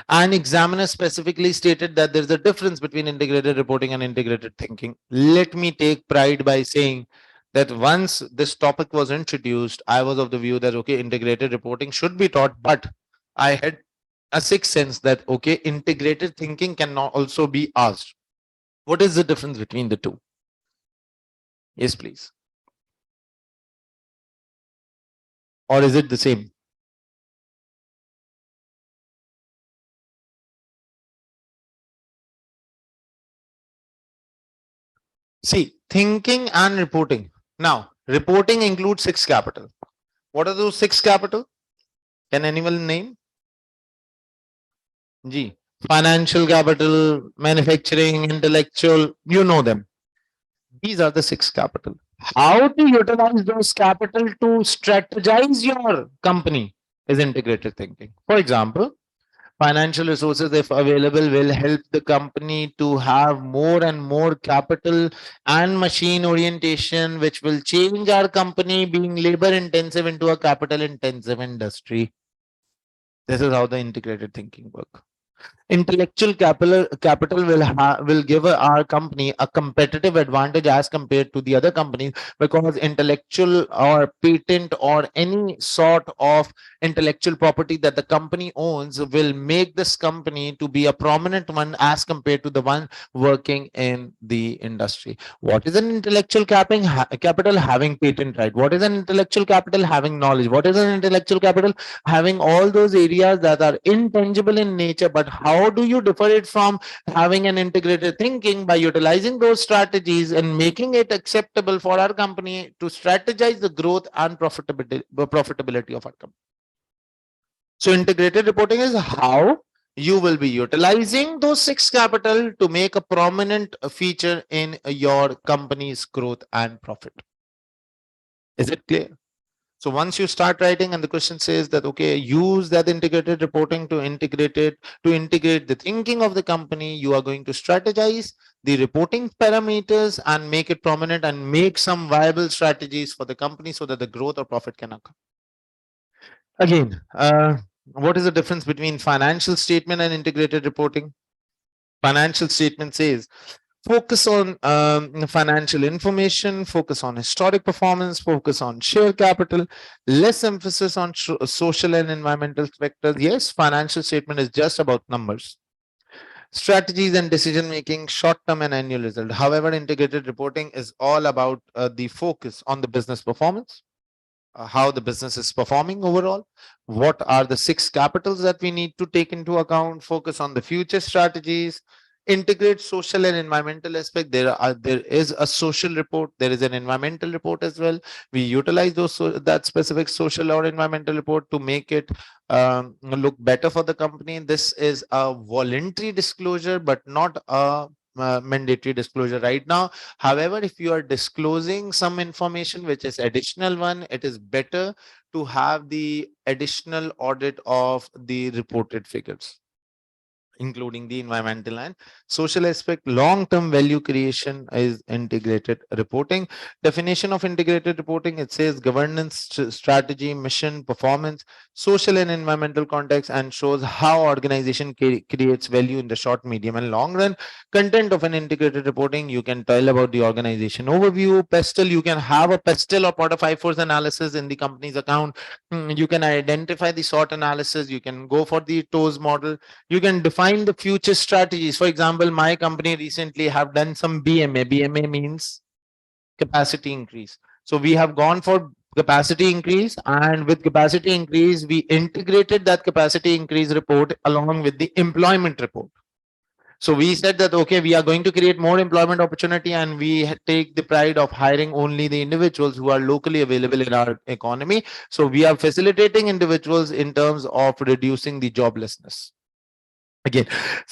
An examiner specifically stated that there's a difference between integrated reporting and integrated thinking. Let me take pride by saying that once this topic was introduced, I was of the view that, okay, integrated reporting should be taught, but I had a sixth sense that, okay, integrated thinking can also be asked. What is the difference between the two? Yes, please. Or is it the same? See, thinking and reporting. Now, reporting includes six capital. What are those six capital? Can anyone name? G. Financial capital, manufacturing, intellectual, you know them. These are the six capital. How to utilize those capital to strategize your company is integrated thinking. For example, financial resources, if available, will help the company to have more and more capital and machine orientation, which will change our company being labor intensive into a capital intensive industry. This is how the integrated thinking work. Intellectual capital will give our company a competitive advantage as compared to the other companies, because intellectual or patent or any sort of intellectual property that the company owns will make this company to be a prominent one as compared to the one working in the industry. What is an intellectual capital? Having patent right. What is an intellectual capital? Having knowledge. What is an intellectual capital? Having all those areas that are intangible in nature. But how do you differ it from having an integrated thinking? By utilizing those strategies and making it acceptable for our company to strategize the growth and profitability of our company. So integrated reporting is how you will be utilizing those six capital to make a prominent feature in your company's growth and profit. Is it clear? So once you start writing and the question says that, okay, use that integrated reporting to integrate the thinking of the company, you are going to strategize the reporting parameters and make it prominent and make some viable strategies for the company so that the growth or profit can occur. Again, what is the difference between financial statement and integrated reporting? Financial statement says focus on financial information, focus on historic performance, focus on share capital, less emphasis on social and environmental factors. Yes, financial statement is just about numbers, strategies and decision making, short term and annual result. However, integrated reporting is all about the focus on the business performance, how the business is performing overall, what are the six capitals that we need to take into account, focus on the future strategies, integrate social and environmental aspect. There is a social report, there is an environmental report as well. We utilize those that specific social or environmental report to make it look better for the company. This is a voluntary disclosure but not a mandatory disclosure right now. However, if you are disclosing some information which is additional one, it is better to have the additional audit of the reported figures, including the environmental and social aspect. Long-term value creation is integrated reporting. Definition of integrated reporting, it says governance, strategy, mission, performance, social and environmental context, and shows how organization creates value in the short, medium, and long run. Content of an integrated reporting, you can tell about the organization overview. Pestle, you can have a pestle or Porter 5 analysis in the company's account. You can identify the SWOT analysis. You can go for the TOES model. You can define the future strategies. For example, my company recently have done some BMA. BMA means capacity increase. So we have gone for capacity increase, and with capacity increase, we integrated that capacity increase report along with the employment report. So we said that, okay, we are going to create more employment opportunity, and we take the pride of hiring only the individuals who are locally available in our economy. So we are facilitating individuals in terms of reducing the joblessness. Again,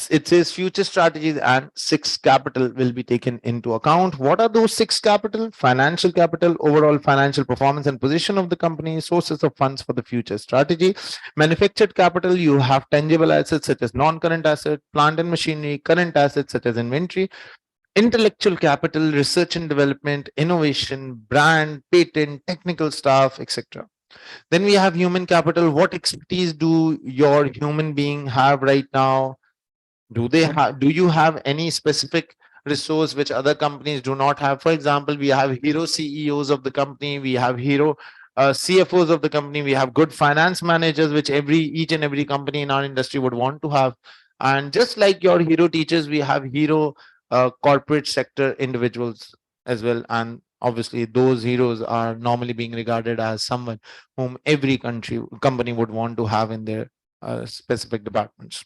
it says future strategies and six capital will be taken into account. What are those six capital? Financial capital, overall financial performance and position of the company, sources of funds for the future strategy. Manufactured capital, you have tangible assets such as non-current asset, plant and machinery, current assets such as inventory, intellectual capital, research and development, innovation, brand, patent, technical staff, etc. Then we have human capital. What expertise do your human being have right now? Do you have any specific resource which other companies do not have? For example, we have hero CEOs of the company, we have hero CFOs of the company, we have good finance managers, which each and every company in our industry would want to have. And just like your hero teachers, we have hero corporate sector individuals as well. And obviously those heroes are normally being regarded as someone whom every company would want to have in their specific departments.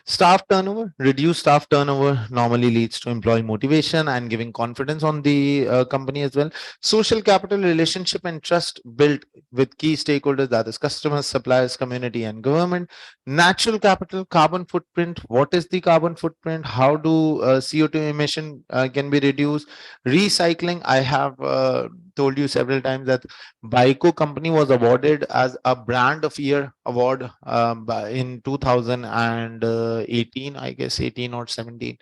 Staff turnover, reduced staff turnover normally leads to employee motivation and giving confidence on the company as well. Social capital, relationship and trust built with key stakeholders, that is customers, suppliers, community and government. Natural capital, carbon footprint. What is the carbon footprint? How do CO2 emission can be reduced? Recycling, I have told you several times that Baiko company was awarded as a brand of year award in 2018, I guess 18 or 17.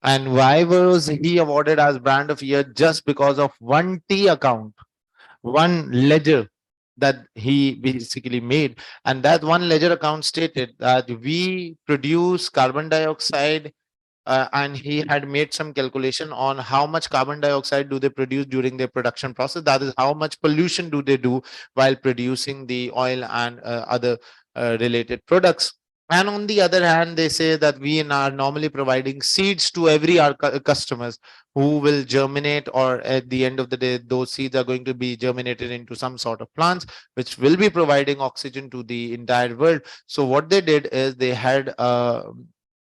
And why was he awarded as brand of year? Just because of one T account, one ledger that he basically made. And that one ledger account stated that we produce carbon dioxide, and he had made some calculation on how much carbon dioxide do they produce during their production process. That is how much pollution do they do while producing the oil and other related products. And on the other hand, they say that we are normally providing seeds to every our customers who will germinate, or at the end of the day, those seeds are going to be germinated into some sort of plants, which will be providing oxygen to the entire world. So what they did is they had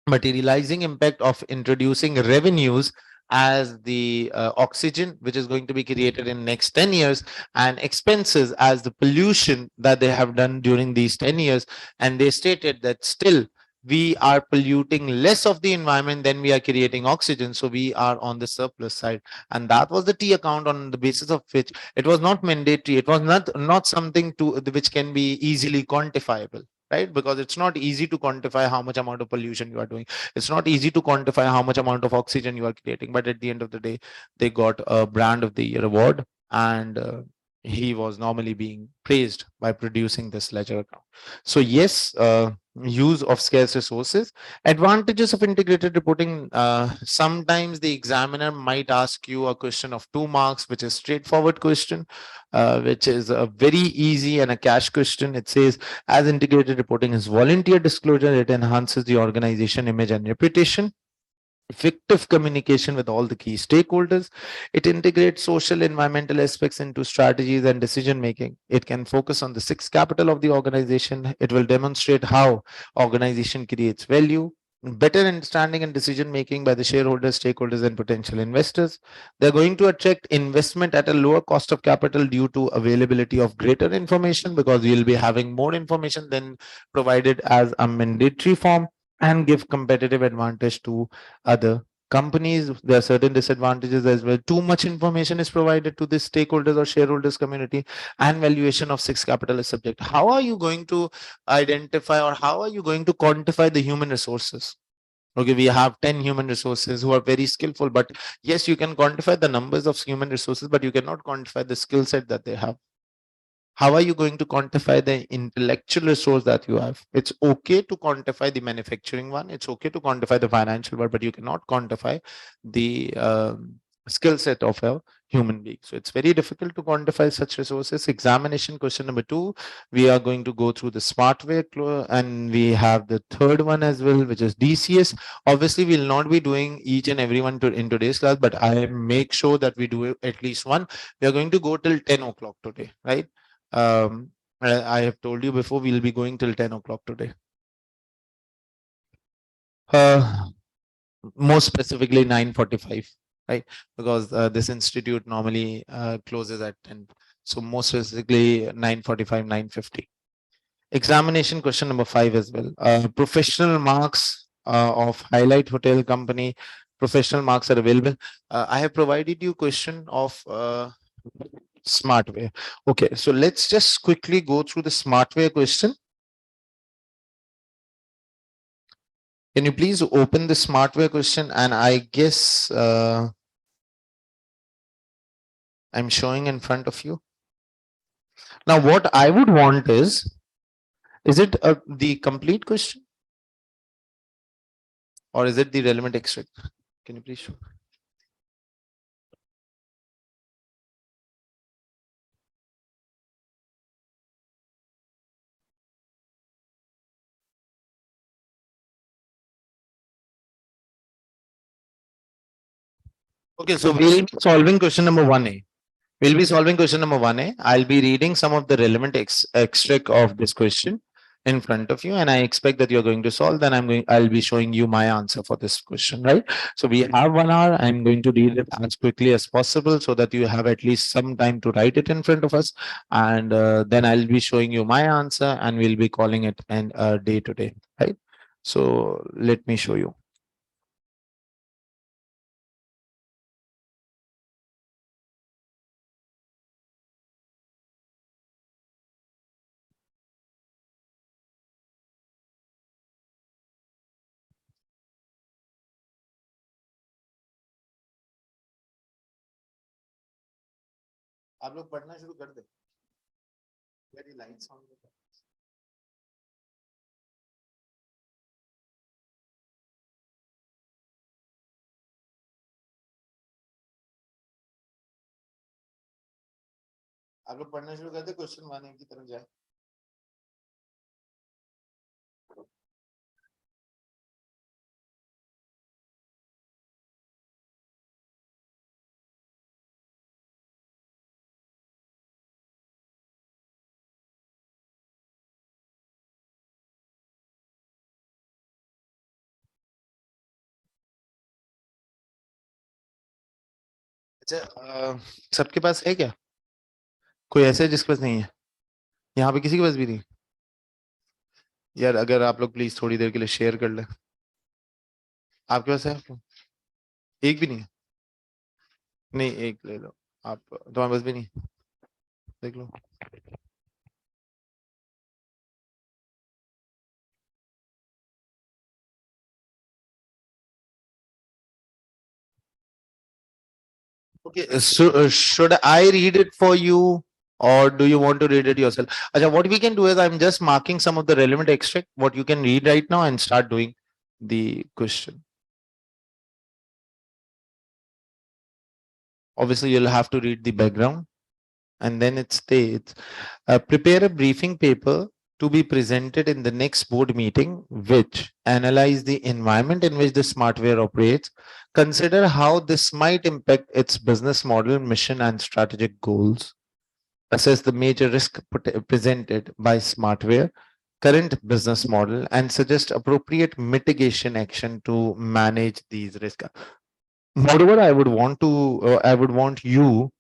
materializing impact of introducing revenues as the oxygen which is going to be created in next 10 years, and expenses as the pollution that they have done during these 10 years. And they stated that still we are polluting less of the environment than we are creating oxygen, so we are on the surplus side. And that was the T account, on the basis of which it was not mandatory, it was not something to which can be easily quantifiable, right? Because it's not easy to quantify how much amount of pollution you are doing. It's not easy to quantify how much amount of oxygen you are creating. But at the end of the day, they got a brand of the year award, and he was normally being praised by producing this ledger account. So yes, use of scarce resources. Advantages of integrated reporting. Sometimes the examiner might ask you a question of 2 marks, which is straightforward question, which is a very easy and a cash question. It says, as integrated reporting is volunteer disclosure, it enhances the organization image and reputation. Effective communication with all the key stakeholders. It integrates social environmental aspects into strategies and decision making. It can focus on the six capital of the organization. It will demonstrate how organization creates value. Better understanding and decision making by the shareholders, stakeholders, and potential investors. They're going to attract investment at a lower cost of capital due to availability of greater information, because we'll be having more information than provided as a mandatory form, and give competitive advantage to other companies. There are certain disadvantages as well. Too much information is provided to the stakeholders or shareholders community, and valuation of six capital is subject. How are you going to identify, or how are you going to quantify the human resources? Okay, we have 10 human resources who are very skillful, but yes, you can quantify the numbers of human resources, but you cannot quantify the skill set that they have. How are you going to quantify the intellectual resource that you have? It's okay to quantify the manufacturing one, it's okay to quantify the financial one, but you cannot quantify the skill set of a human being. So it's very difficult to quantify such resources. Examination question number 2, we are going to go through the smart way, and we have the third one as well, which is DCS. Obviously we'll not be doing each and every one in today's class, but I make sure that we do at least one. We are going to go till 10 o'clock today, right? I have told you before, we'll be going till 10 o'clock today. Uh, More specifically 9:45, right? Because this institute normally closes at 10. So more specifically 9:45, 9:50. Examination question number 5 as well. Professional marks of Highlight Hotel Company. Professional marks are available. I have provided you question of smart way. Okay, so let's just quickly go through the smart way question. Can you please open the smartware question? And I guess I'm showing in front of you. Now, what I would want is it the complete question or is it the relevant extract? Can you please show? Okay, so we'll be solving question number 1A. We'll be solving question number 1A. I'll be reading some of the relevant extract of this question in front of you, and I expect that you're going to solve. Then I'll be showing you my answer for this question, right? So we have 1 hour. I'm going to read it as quickly as possible so that you have at least some time to write it in front of us, and then I'll be showing you my answer, and we'll be calling it an day to day, right? So let me show you. आप लोग पढ़ना शुरू कर दे मेरी lights on आप लोग पढ़ना शुरू कर दे क्वेश्चन 1 की तरफ जाए अच्छा सबके पास है क्या कोई ऐसे है जिसके पास नहीं है यहाँ पे किसी के पास भी नहीं यार अगर आप लोग प्लीज थोड़ी देर के लिए शेयर कर ले आपके पास है एक भी नहीं है नहीं एक ले लो आप तुम्हारे पास भी नहीं देख लो okay so should I read it for you or do you want to read it yourself Acha, what we can do is I'm just marking some of the relevant extract what you can read right now and start doing the question obviously you'll have to read the background and then it states prepare a briefing paper to be presented in the next board meeting which analyze the environment in which the smartware operates consider how this might impact its business model mission and strategic goals assess the major risk presented by smartware current business model and suggest appropriate mitigation action to manage these risks moreover I would want you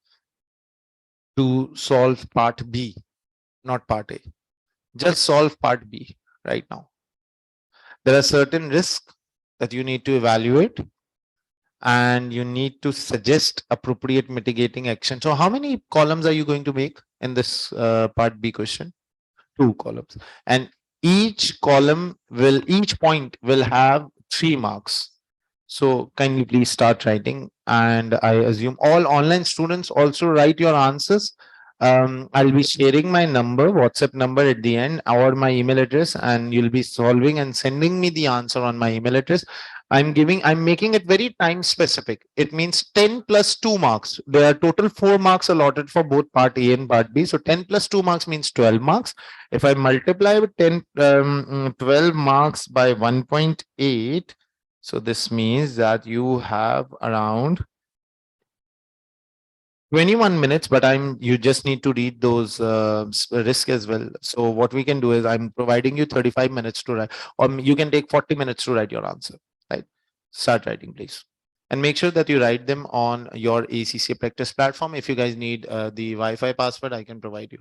to solve part B, not part A. Just solve part B right now. There are certain risks that you need to evaluate and you need to suggest appropriate mitigating action. So how many columns are you going to make in this part B question? 2 columns. And each point will have 3 marks. So kindly please start writing. And I assume all online students also write your answers. I'll be sharing my WhatsApp number at the end, or my email address, and you'll be solving and sending me the answer on my email address. I'm making it very time specific. It means 10 plus 2 marks. There are total 4 marks allotted for both part A and part B. So 10 plus 2 marks means 12 marks. If I multiply with 12 marks by 1.8, so this means that you have around 21 minutes, but you just need to read those risk as well. So what we can do is I'm providing you 35 minutes to write, or you can take 40 minutes to write your answer, right? Start writing, please. And make sure that you write them on your ACC practice platform. If you guys need the Wi-Fi password, I can provide you.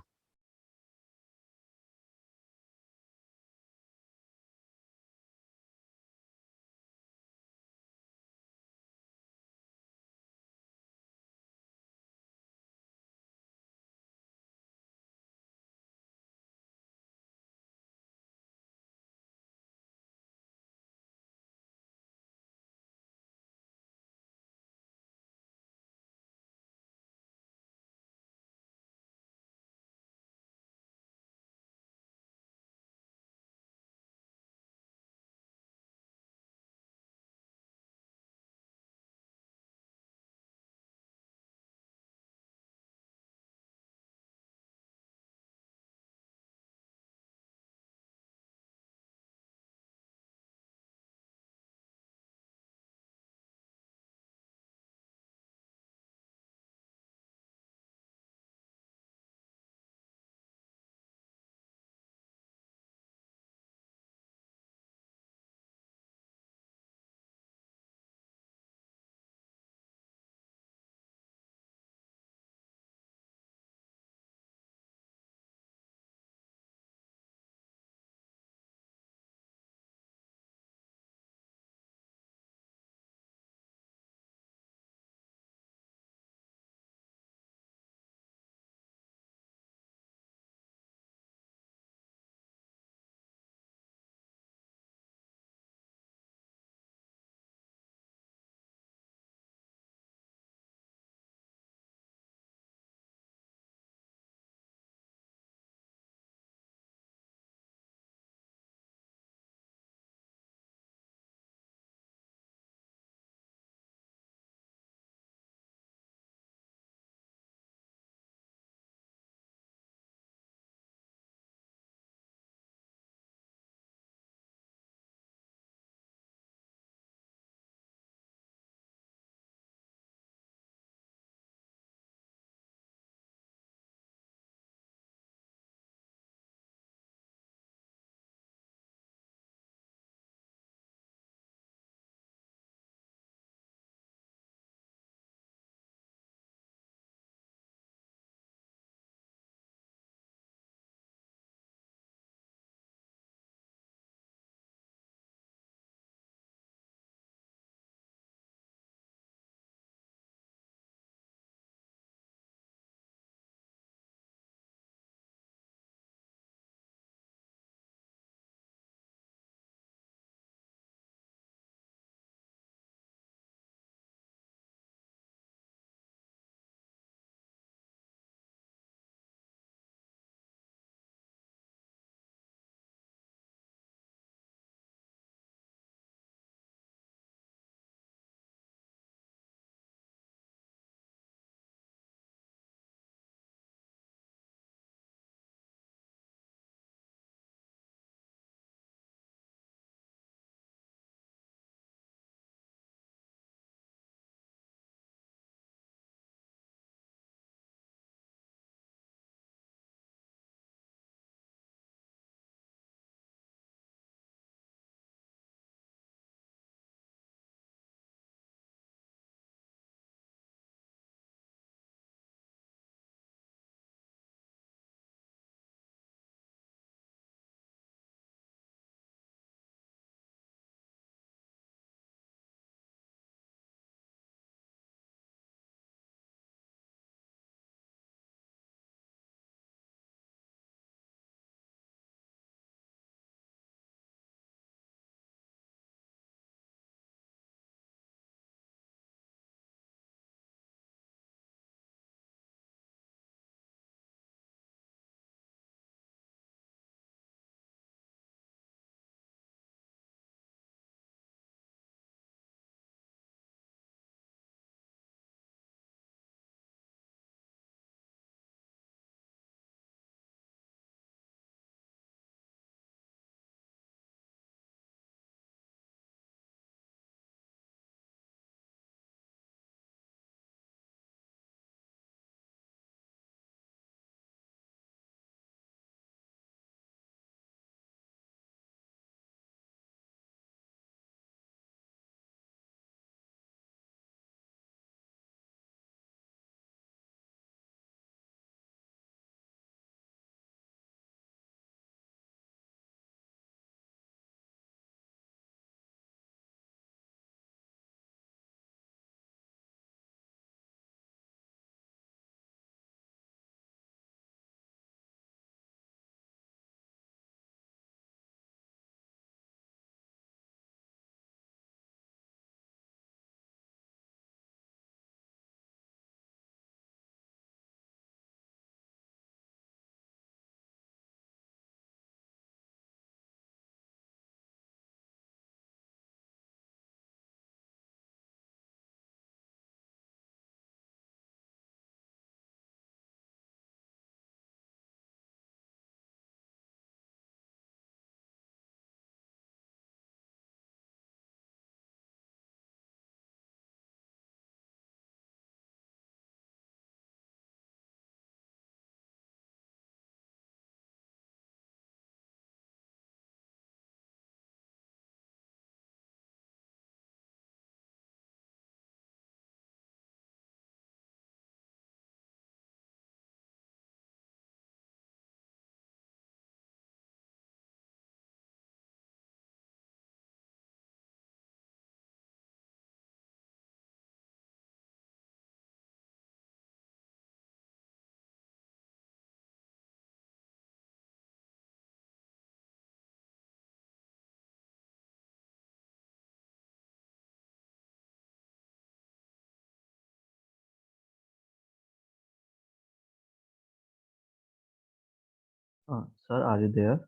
Sir, are you there?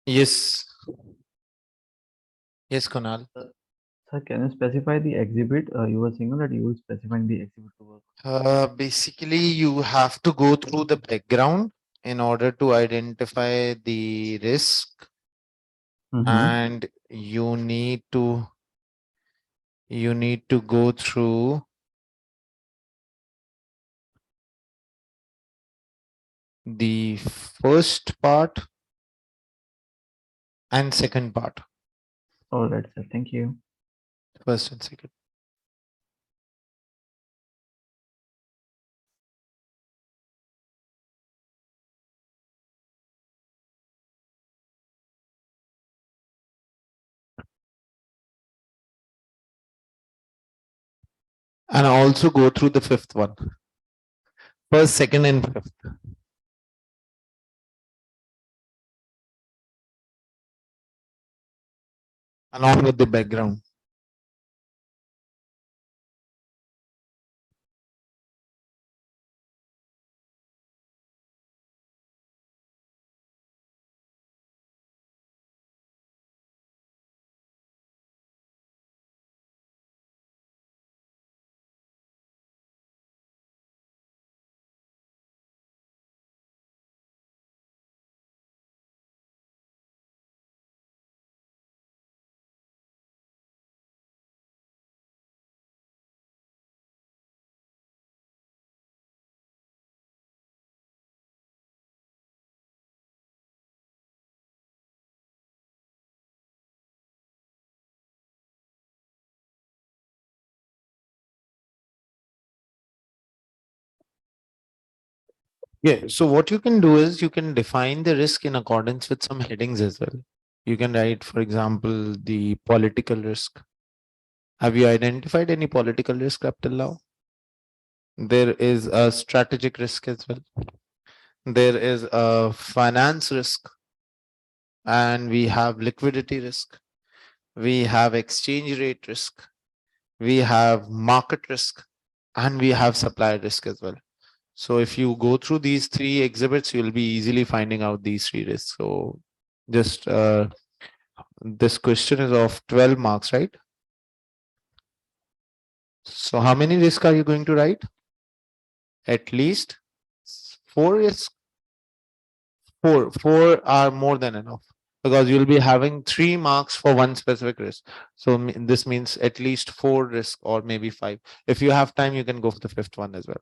Yes, yes, Kunal. Sir, sir, can you specify the exhibit? You were saying that you will specifying the exhibit to work. Basically, you have to go through the background in order to identify the risk, Mm-hmm. and you need to go through the first part and second part. All right, sir. Thank you. First and second. And also go through the fifth one. First, second, and fifth, along with the background. Yeah. So what you can do is you can define the risk in accordance with some headings as well. You can write, for example, the political risk. Have you identified any political risk up till now? There is a strategic risk as well. There is a finance risk, and we have liquidity risk. We have exchange rate risk. We have market risk, and we have supply risk as well. So if you go through these three exhibits, you'll be easily finding out these three risks. So just this question is of 12 marks, right? So how many risks are you going to write? At least four risks. Four are more than enough because you'll be having 3 marks for one specific risk. So this means at least four risk or maybe five. If you have time, you can go for the fifth one as well.